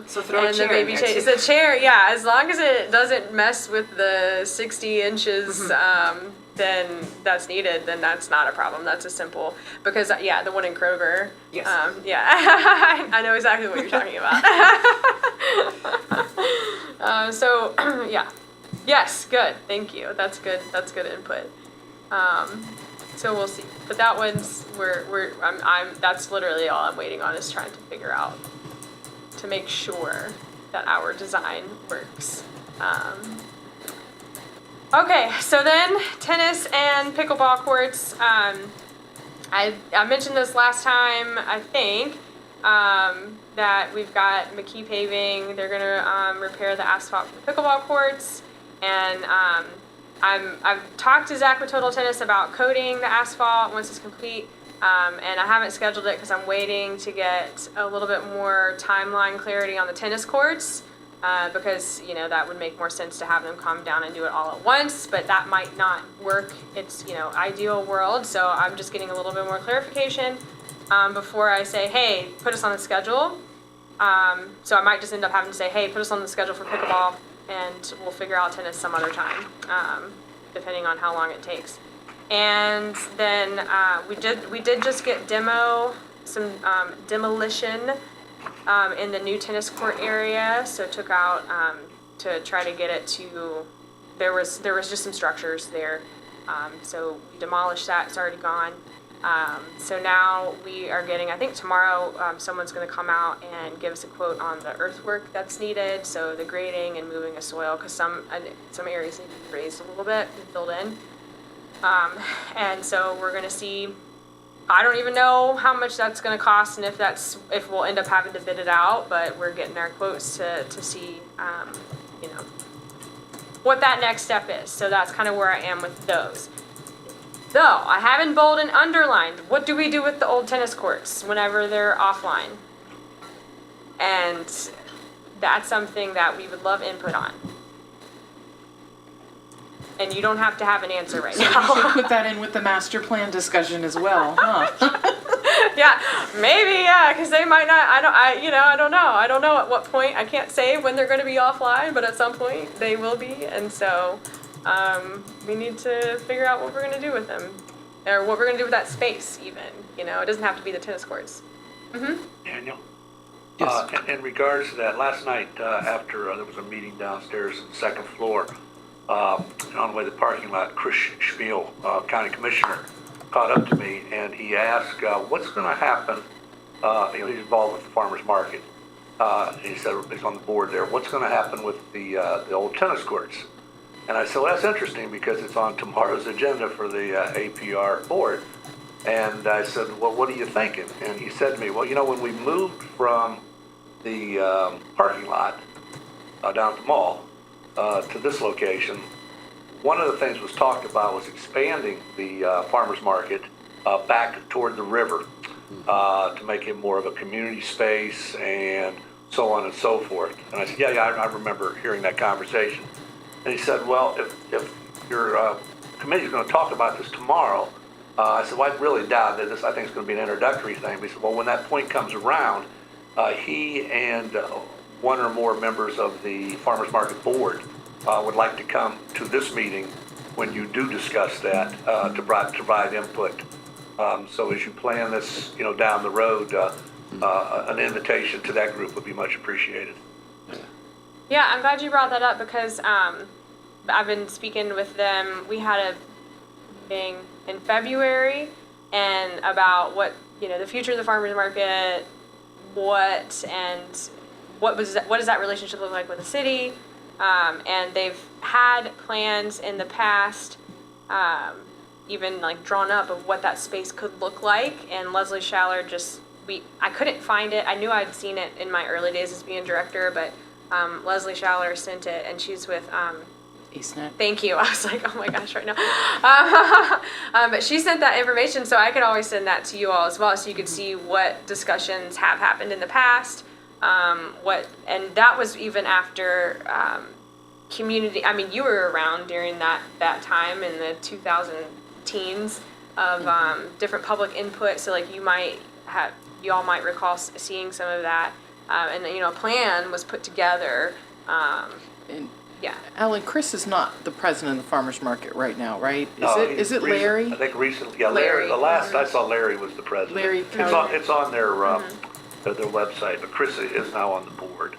so throw a and chair the baby in there, it's too. a chair, as long as it doesn't mess with the 60 inches then that's needed, then that's not a problem. That's a simple, because the one in Kroger, Yes. I know exactly what you're talking about. So yes, good, thank you, that's good input. So we'll see, but that one's that's literally all I'm waiting on, is trying to figure out to make sure that our design works. Okay, so then tennis and pickleball courts. I mentioned this last time, I think, that we've got McKee Paving. They're gonna repair the asphalt for the pickleball courts, and I've talked to Zach with Total Tennis about coating the asphalt once it's complete, and I haven't scheduled it because I'm waiting to get a little bit more timeline clarity on the tennis courts, because that would make more sense to have them come down and do it all at once, but that might not work. It's ideal world, so I'm just getting a little bit more clarification before I say, hey, put us on the schedule. So I might just end up having to say, hey, put us on the schedule for pickleball, and we'll figure out tennis some other time, depending on how long it takes. And then we did just get some demolition in the new tennis court area. So took out to try to get it to, there was just some structures there. So we demolished that, it's already gone. So now we are getting, I think tomorrow, someone's gonna come out and give us a quote on the earthwork that's needed, so the grading and moving of soil, because some areas need to be raised a little bit and filled in. And so we're gonna see I don't even know how much that's gonna cost and if we'll end up having to bid it out, but we're getting our quotes to see, you know, what that next step is. So that's kind of where I am with those. Though, I have in bold and underlined, what do we do with the old tennis courts whenever they're offline? And that's something that we would love input on. And you don't have to have an answer right You should now. put that in with the master plan discussion as well, huh? Yeah, maybe, yeah, because they might not, I don't know. I don't know at what point. I can't say when they're going to be offline, but at some point they will be. And so we need to figure out what we're going to do with them. Or what we're going to do with that space, even. You know, it doesn't have to be the tennis courts. Daniel? Yes. In regards to that, last night after there was a meeting downstairs on the second floor, on the way to the parking lot, Chris Spiel, County Commissioner, caught up to me and he asked, what's going to happen? He's involved with the farmers market. He said he's on the board there. What's going to happen with the old tennis courts? And I said, well, that's interesting because it's on tomorrow's agenda for the APR board. And I said, well, what are you thinking? And he said to me, well, when we moved from the parking lot down at the mall to this location, one of the things was talked about was expanding the farmers market back toward the river to make it more of a community space and so on and so forth. And I said, yeah, I remember hearing that conversation. And he said, well, if your committee's going to talk about this tomorrow, I said, well, I really doubt that this, I think it's going to be an introductory thing. But he said, well, when that point comes around, he and one or more members of the farmers market board would like to come to this meeting when you do discuss that to provide input. So as you plan this, down the road, an invitation to that group would be much appreciated. Yeah, I'm glad you brought that up because I've been speaking with them. We had a meeting in February and about what, the future of the farmers market, what does that relationship look like with the city? And they've had plans in the past, even like drawn up of what that space could look like. And Leslie Schaller I couldn't find it. I knew I'd seen it in my early days as being director, but Leslie Schaller sent it, and she's with AceNet. Thank you. I was like, oh my gosh, right now. But she sent that information, so I could always send that to you all as well, so you could see what discussions have happened in the past. And that was even after community. I mean, you were around during that time in the 2000 teens of different public input. So like you all might recall seeing some of that. And a plan was put together. Yeah. Alan, Chris is not the president of the farmers market right now, right? Is it recent- Larry? I think recently, yeah, Larry. The last I saw, Larry was the president. Larry It's on their website, but Chris is now on the board.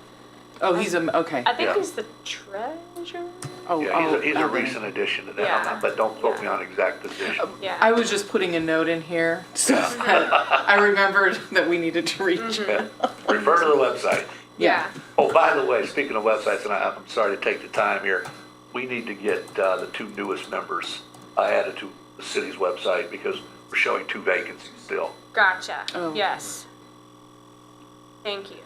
Oh, he's okay. I think Yeah. he's the treasurer. Yeah, he's a Alan. recent addition to that, Yeah. but don't quote me on exact position. Yeah. I was just putting a note in here so that I remembered that we needed to reach him. Refer to the website. Yeah. Oh, by the way, speaking of websites, and I'm sorry to take the time here, we need to get the two newest members added to the city's website because we're showing 2 vacancies still. Gotcha. Oh. Yes. Thank you.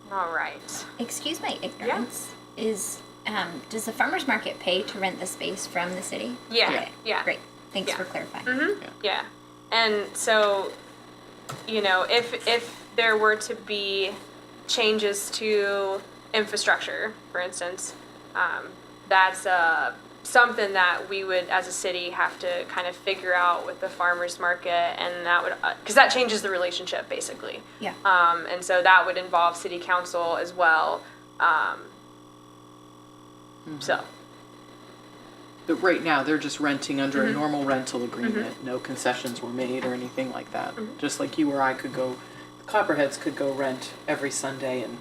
All right. Excuse my ignorance. Does the farmers market pay to rent the space from the city? Yeah, Okay, yeah. Great. Thanks Yeah. for clarifying. Yeah. And so, if there were to be changes to infrastructure, for instance, that's something that we would, as a city, have to kind of figure out with the farmers market, and that would, because that changes the relationship, basically. Yeah. And so that would involve city council as well. So. But right now, they're just renting under a normal rental agreement. No concessions were made or anything like that. Just like you or I could go, the Copperheads could go rent every Sunday and,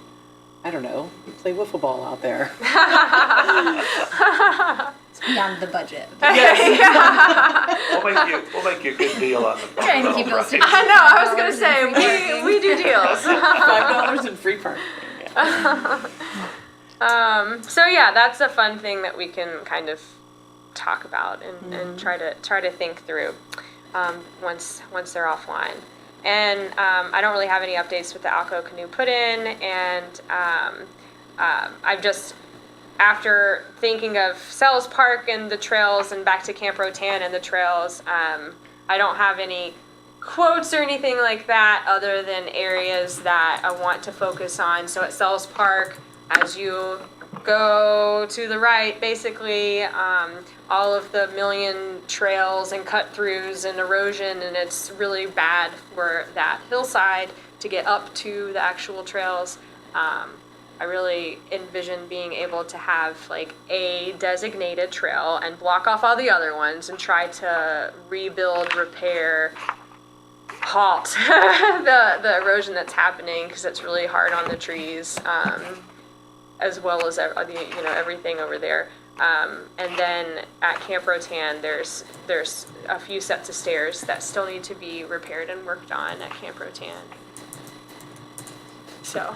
I don't know, play wiffle ball out there. It's beyond the budget. We'll make you a good deal on the phone. Trying to keep those I know, I was going to say, we do deals. $5 in free parking. Yeah. So yeah, that's a fun thing that we can kind of talk about and try to think through once they're offline. And I don't really have any updates with the Alco Canoe put-in, and I've just, after thinking of Sells Park and the trails and back to Camp Rotan and the trails, I don't have any quotes or anything like that other than areas that I want to focus on. So at Sells Park, as you go to the right, basically, all of the million trails and cut-throughs and erosion, and it's really bad for that hillside to get up to the actual trails. I really envision being able to have like a designated trail and block off all the other ones and try to rebuild, repair, halt the erosion that's happening, because it's really hard on the trees, as well as everything over there. And then at Camp Rotan, there's a few sets of stairs that still need to be repaired and worked on at Camp Rotan. So.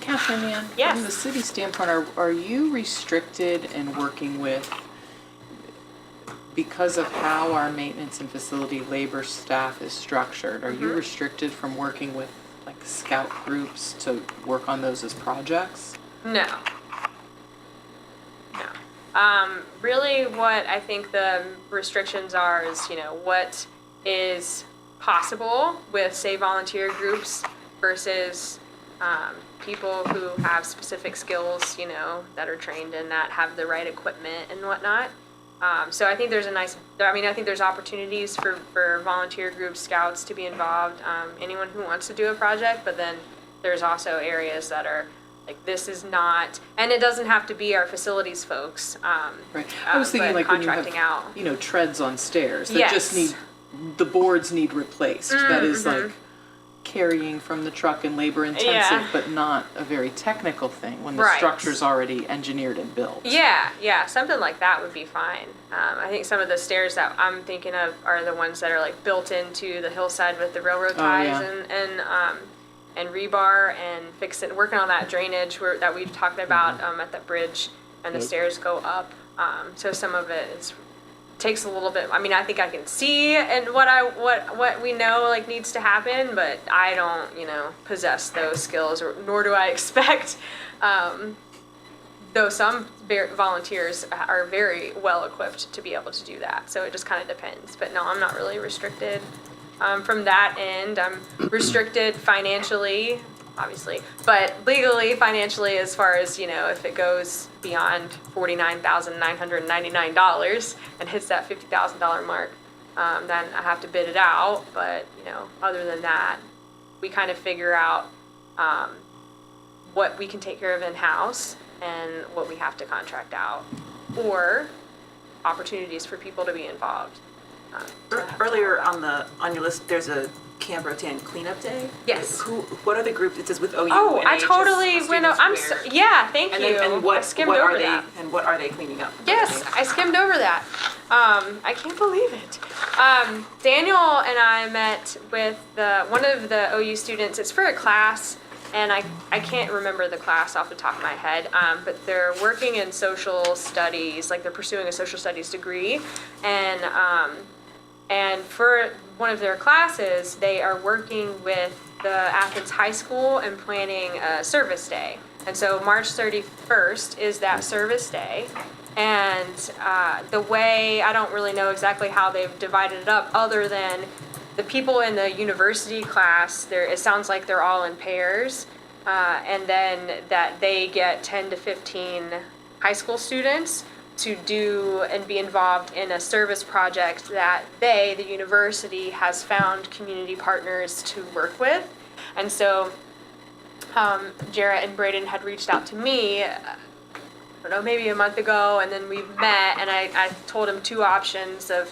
Catherine, Ann, Yes. from the city standpoint, are you restricted in working with, because of how our maintenance and facility labor staff is structured, are you restricted from working with like scout groups to work on those as projects? No. Really what I think the restrictions are is, what is possible with, say, volunteer groups versus people who have specific skills, that are trained in that, have the right equipment and whatnot. So I think there's I think there's opportunities for volunteer groups, scouts to be involved, anyone who wants to do a project, but then there's also areas that are like, this is not, and it doesn't have to be our facilities folks. Right. I was thinking but like when you contracting out. have, treads on stairs that Yes. just the boards need replaced. That is like carrying from the truck and labor intensive, Yeah. but not a very technical thing when the Right. structure's already engineered and built. Yeah, something like that would be fine. I think some of the stairs that I'm thinking of are the ones that are like built into the hillside with the railroad ties and rebar, and working on that drainage that we've talked about at that bridge, and the stairs go up. So some of it takes a little bit. I mean, I think I can see and what we know like needs to happen, but I don't possess those skills, nor do I expect. Though some volunteers are very well equipped to be able to do that, so it just kind of depends. But no, I'm not really restricted. From that end, I'm restricted financially, obviously, but legally, financially, as far as, if it goes beyond $49,999 and hits that $50,000 mark, then I have to bid it out. But, other than that, we kind of figure out what we can take care of in-house and what we have to contract out, or opportunities for people to be involved. Earlier on your list, there's a Camp Rotan cleanup day. Yes. What are the groups? It says with OU. Oh, and I totally AHS went. students where- Yeah, thank And you. then, and what I skimmed what over are they that. and what are they cleaning up? Yes, I skimmed over that. I can't believe it. Daniel and I met with one of the OU students. It's for a class, and I can't remember the class off the top of my head, but they're working in social studies, like they're pursuing a social studies degree, and for one of their classes, they are working with the Athens High School and planning a service day. And so March 31st is that service day. And the way, I don't really know exactly how they've divided it up, other than the people in the university class, it sounds like they're all in pairs. And then that they get 10 to 15 high school students to do and be involved in a service project that the university, has found community partners to work with. And so Jarrett and Braden had reached out to me, I don't know, maybe a month ago, and then we've met, and I told him two options of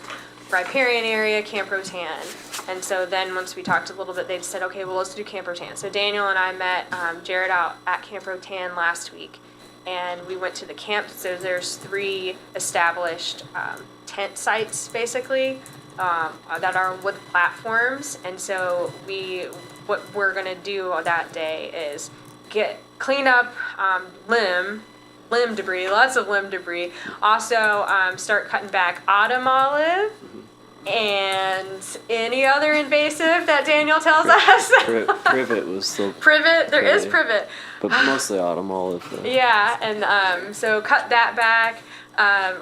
riparian area, Camp Rotan. And so then once we talked a little bit, they said, okay, well, let's do Camp Rotan. So Daniel and I met Jarrett out at Camp Rotan last week, and we went to the camp. So there's 3 established tent sites, basically, that are wood platforms. And so we what we're gonna do that day is clean up limb debris, lots of limb debris. Also, start cutting back autumn olive and any other invasive that Daniel tells us. Privet was the Privet, there is privet. but mostly autumn olive. Though. Yeah, and so cut that back,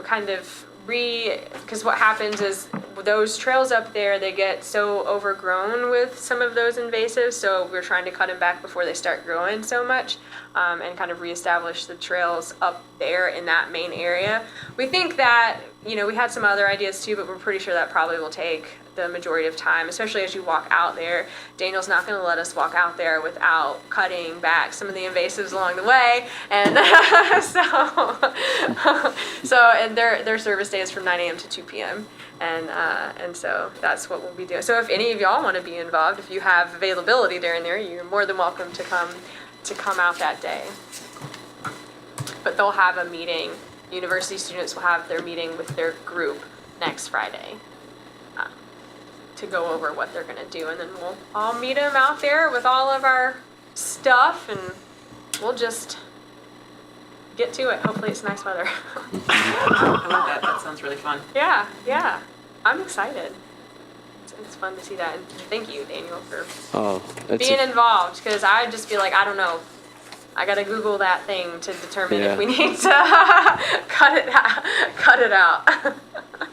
kind of because what happens is those trails up there, they get so overgrown with some of those invasives, so we're trying to cut them back before they start growing so much, and kind of reestablish the trails up there in that main area. We think that, we had some other ideas too, but we're pretty sure that probably will take the majority of time, especially as you walk out there. Daniel's not going to let us walk out there without cutting back some of the invasives along the way, and and their service day is from 9 a.m. to 2 p.m. And so that's what we'll be doing. So if any of y'all want to be involved, if you have availability during there, you're more than welcome to come out that day. But they'll have a meeting. University students will have their meeting with their group next Friday to go over what they're going to do, and then we'll all meet them out there with all of our stuff, and we'll just get to it. Hopefully it's nice weather. I love that. That sounds really fun. Yeah. I'm excited. It's fun to see that, and thank you, Daniel, for being involved, because I'd just be like, I don't know. I gotta Google that thing to determine if we need to cut it out.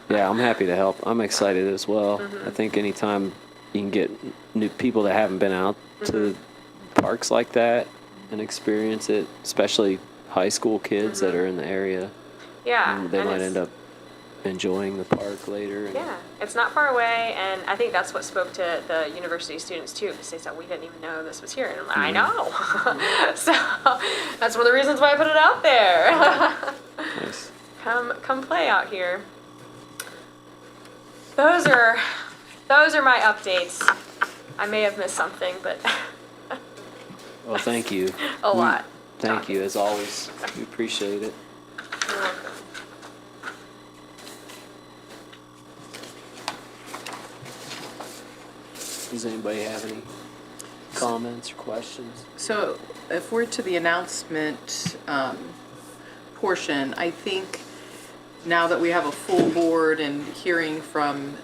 Yeah, I'm happy to help. I'm excited as well. I think anytime you can get new people that haven't been out to parks like that and experience it, especially high school kids that are in the area, Yeah. they might end up enjoying the park later. Yeah, it's not far away, and I think that's what spoke to the university students too, because they said, we didn't even know this was here, and I'm like, I know. So that's one of the reasons why I put it out there. Nice. Come play out here. Those are my updates. I may have missed something, but Well, thank you. a lot. Thank you, as always. We appreciate it. You're welcome. Does anybody have any comments or questions? So if we're to the announcement portion, I think now that we have a full board and hearing from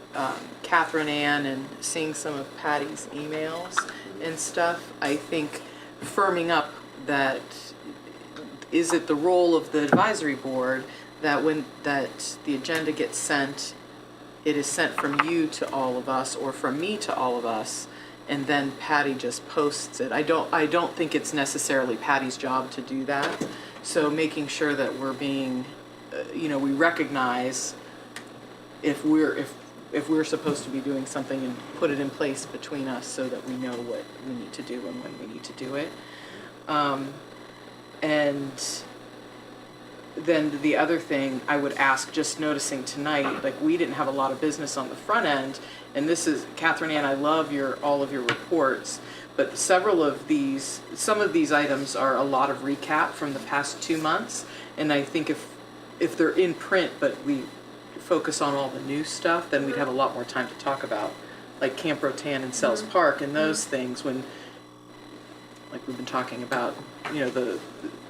Catherine Ann and seeing some of Patty's emails and stuff, I think firming up that is it the role of the advisory board that when that the agenda gets sent, it is sent from you to all of us or from me to all of us, and then Patty just posts it. I don't think it's necessarily Patty's job to do that. So making sure that we're being, we recognize if we're supposed to be doing something and put it in place between us so that we know what we need to do and when we need to do it. And then the other thing I would ask, just noticing tonight, like we didn't have a lot of business on the front end, and this is, Catherine Ann, I love all of your reports, but some of these items are a lot of recap from the past 2 months, and I think if they're in print, but we focus on all the new stuff, then we'd have a lot more time to talk about, like Camp Rotan and Sells Park and those things, when, like we've been talking about, the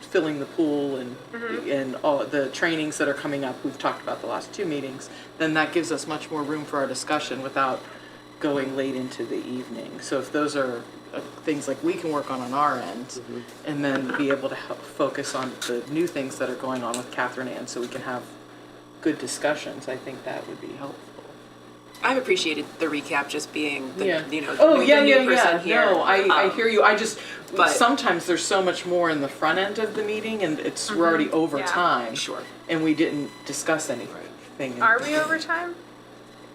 filling the pool and all the trainings that are coming up, we've talked about the last 2 meetings, then that gives us much more room for our discussion without going late into the evening. So if those are things like we can work on our end, and then be able to help focus on the new things that are going on with Catherine Ann so we can have good discussions, I think that would be helpful. I've appreciated the recap just being the, Yeah. the new Yeah. person here. No, I hear you. I just, but- sometimes there's so much more in the front end of the meeting, and we're already over Yeah. time. Sure. And we didn't discuss anything. Are we over time?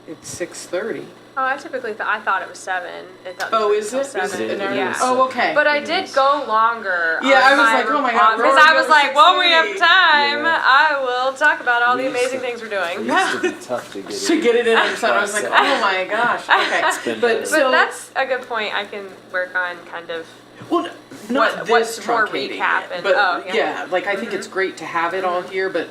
It's 6:30. Oh, I thought it was 7. Oh, is it? 7. Is it? Yeah. Oh, okay. But I did go longer. Yeah, I was like, oh my God, Because we're I already was over like, when we have 6:30. time, Yeah. I will talk about all the We used amazing to- things we're It doing. used to be tough to get To get it in, and I was like, oh my gosh. Okay. been But better. so, But that's a good point. I can work on kind of. well, not what's this more truncating recap it, and- but oh, yeah. like I think it's great to have it all here, but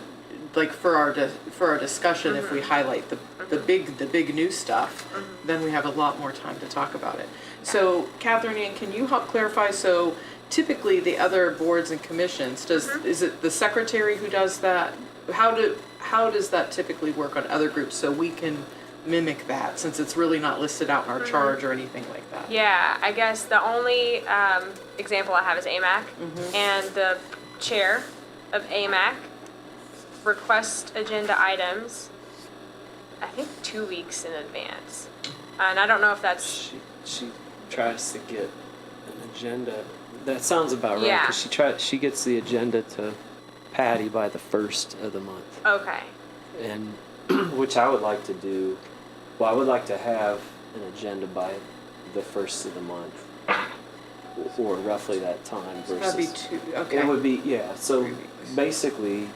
like for our discussion, if we highlight the big new stuff, then we have a lot more time to talk about it. So Catherine Ann, can you help clarify, so typically the other boards and commissions, is it the secretary who does that? How does that typically work on other groups, so we can mimic that, since it's really not listed out in our charge or anything like that? Yeah, I guess the only example I have is AMAC, and the chair of AMAC request agenda items, I think 2 weeks in advance. And I don't know if that's, She tries to get an agenda. That sounds about right. Yeah. Because she gets the agenda to Patty by the 1st of the month, okay. and which I would like to do. Well, I would like to have an agenda by the 1st of the month, or roughly that time. Versus That'd be two, okay. It would be, yeah. So 3 weeks. basically,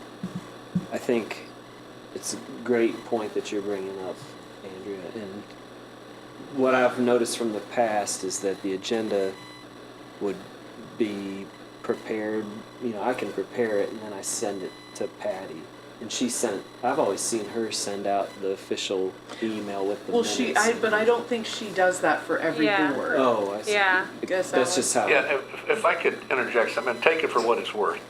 I think it's a great point that you're bringing up, Andrea. And what I've noticed from the past is that the agenda would be prepared. I can prepare it and then I send it to Patty. And I've always seen her send out the official email with the Well, minutes. but I don't think she does that for every Yeah. board. Oh, I see. Yeah. Guess That's just how. Yeah, if I could interject, take it for what it's worth.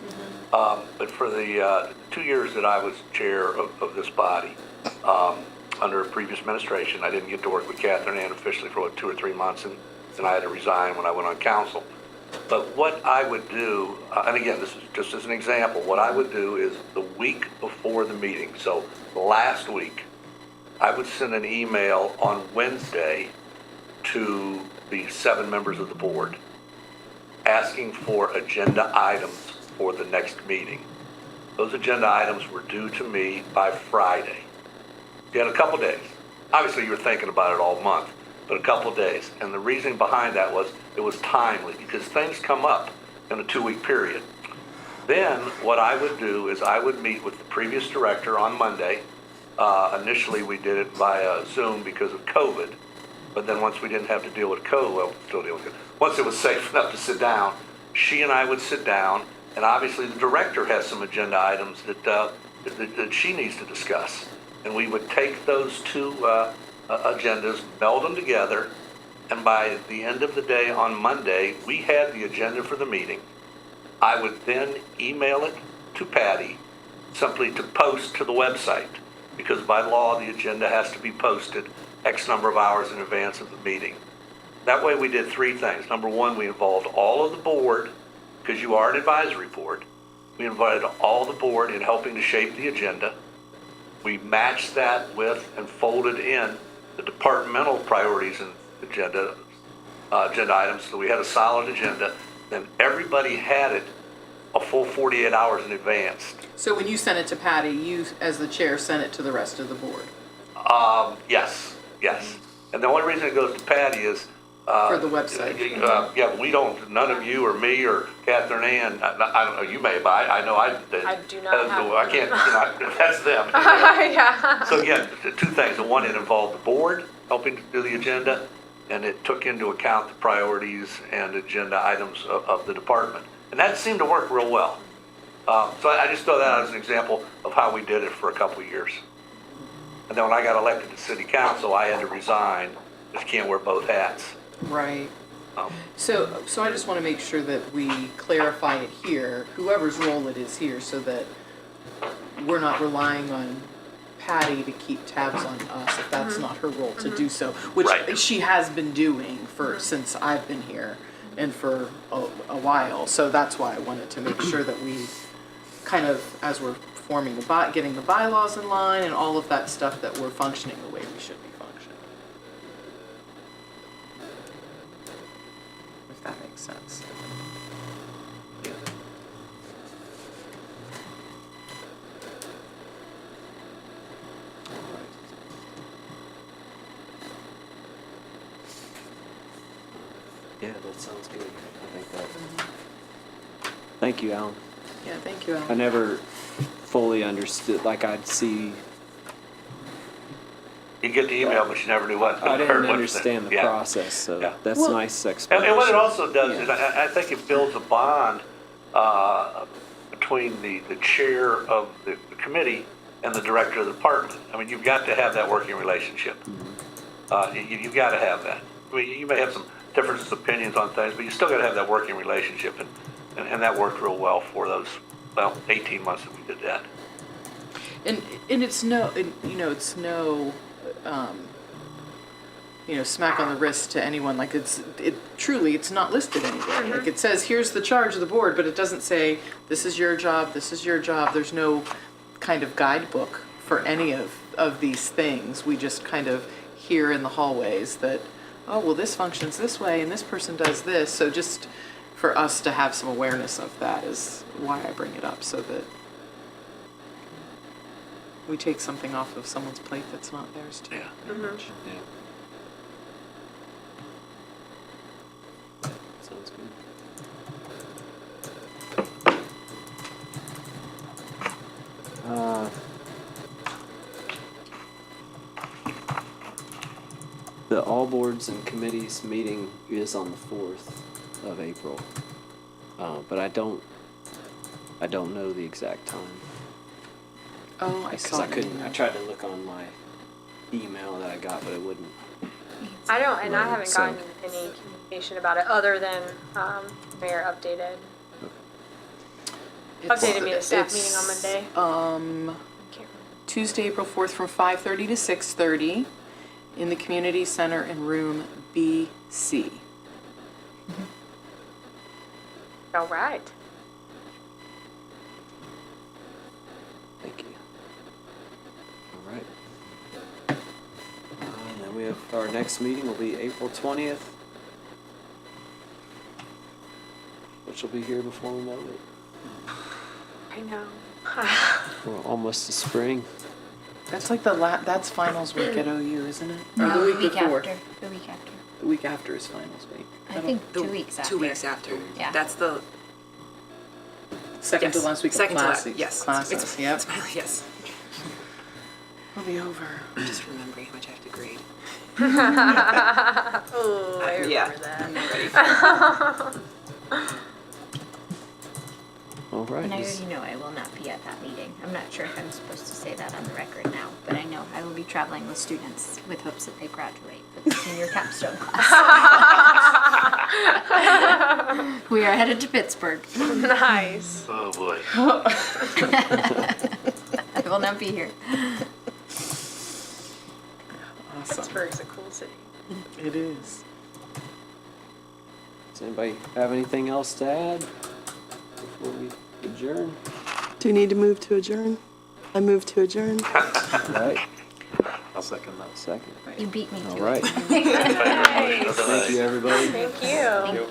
But for the 2 years that I was chair of this body, under a previous administration, I didn't get to work with Catherine Ann officially for 2 or 3 months, and then I had to resign when I went on council. But what I would do, and again, this is just as an example, what I would do is the week before the meeting, so last week, I would send an email on Wednesday to the 7 members of the board asking for agenda items for the next meeting. Those agenda items were due to me by Friday. You had a couple days. Obviously, you were thinking about it all month, but a couple days. And the reason behind that was it was timely, because things come up in a 2-week period. Then what I would do is I would meet with the previous director on Monday. Initially, we did it via Zoom because of COVID. But then once we didn't have to deal with COVID, well, still deal with it. Once it was safe enough to sit down, she and I would sit down, and obviously the director has some agenda items that she needs to discuss. And we would take those 2 agendas, meld them together, and by the end of the day on Monday, we had the agenda for the meeting. I would then email it to Patty, simply to post to the website, because by law, the agenda has to be posted X number of hours in advance of the meeting. That way we did 3 things. Number 1, we involved all of the board, because you are an advisory board. We invited all the board in helping to shape the agenda. We matched that with and folded in the departmental priorities and agenda items, so we had a solid agenda. Then everybody had it a full 48 hours in advance. So when you sent it to Patty, you, as the chair, sent it to the rest of the board? Yes. And the only reason it goes to Patty is For the website. Yeah, we don't, none of you or me or Catherine Ann, I don't know, you may, but I know I did. I do not have. I can't, that's them. Yeah. So again, 2 things. The one, it involved the board helping to do the agenda, and it took into account the priorities and agenda items of the department. And that seemed to work real well. So I just throw that out as an example of how we did it for a couple of years. And then when I got elected to city council, I had to resign. Just can't wear both hats. Right. So I just want to make sure that we clarify it here, whoever's role it is here, so that we're not relying on Patty to keep tabs on us if that's not her role to do so, which Right. she has been doing since I've been here and for a while. So that's why I wanted to make sure that we kind of, as we're forming getting the bylaws in line and all of that stuff, that we're functioning the way we should be functioning. If that makes sense. Yeah, that sounds good. I think that. Thank you, Alan. Yeah, thank you, I Al. never fully understood. Like I'd see. You get the email, but you never knew what. I heard didn't what understand the yeah. process, so Yeah. that's Well- nice And explanation. what it also does is, Yeah. I think it builds a bond between the chair of the committee and the director of the department. I mean, you've got to have that working relationship. You've got to have that. I mean, you may have some differences of opinions on things, but you still got to have that working relationship, and that worked real well for those, 18 months that we did that. And it's no, it's no, smack on the wrist to anyone. Like truly, it's not listed anywhere. Like it says, here's the charge of the board, but it doesn't say, this is your job, this is your job. There's no kind of guidebook for any of these things. We just kind of hear in the hallways that, oh, well, this functions this way and this person does this. So just for us to have some awareness of that is why I bring it up, so that we take something off of someone's plate that's not theirs to manage. Yeah. Sounds good. The all boards and committees meeting is on the 4th of April, but I don't know the exact time. Oh, I Because saw I couldn't. I tried to look on my email that I got, but it wouldn't. I don't, and I Right, haven't so- gotten any communication about it other than Mayor updated. Updated me the staff meeting on Monday. Can't remember. Tuesday, April 4th from 5:30 to 6:30 in the community center in room BC. All right. Thank you. All right. And then we have our next meeting will be April 20th, which will be here before we know it. I know. We're almost to spring. That's like that's finals week at OU, isn't it? Or No, the week before. after. The week after. The week after is finals week. I think 2 weeks after. 2 weeks after. Yeah. That's the Second yes. to last week Second of to classes. last. Yes. Classes, yep. It's finally, yes. It'll be over. I'm just remembering how much I have to grade. Oh, I remember Yeah. that. I'm ready. All right. And I already know I will not be at that meeting. I'm not sure if I'm supposed to say that on the record now, but I know I will be traveling with students with hopes that they graduate for the senior capstone class. We are headed to Pittsburgh. Nice. Oh, boy. I will not be here. Awesome. Pittsburgh's a cool city. It is. Does anybody have anything else to add before we adjourn? Do we need to move to adjourn? I move to adjourn. All right. I'll second that. Second. You beat me to All it. right. Nice. Thank you, everybody. Thank you. Yep.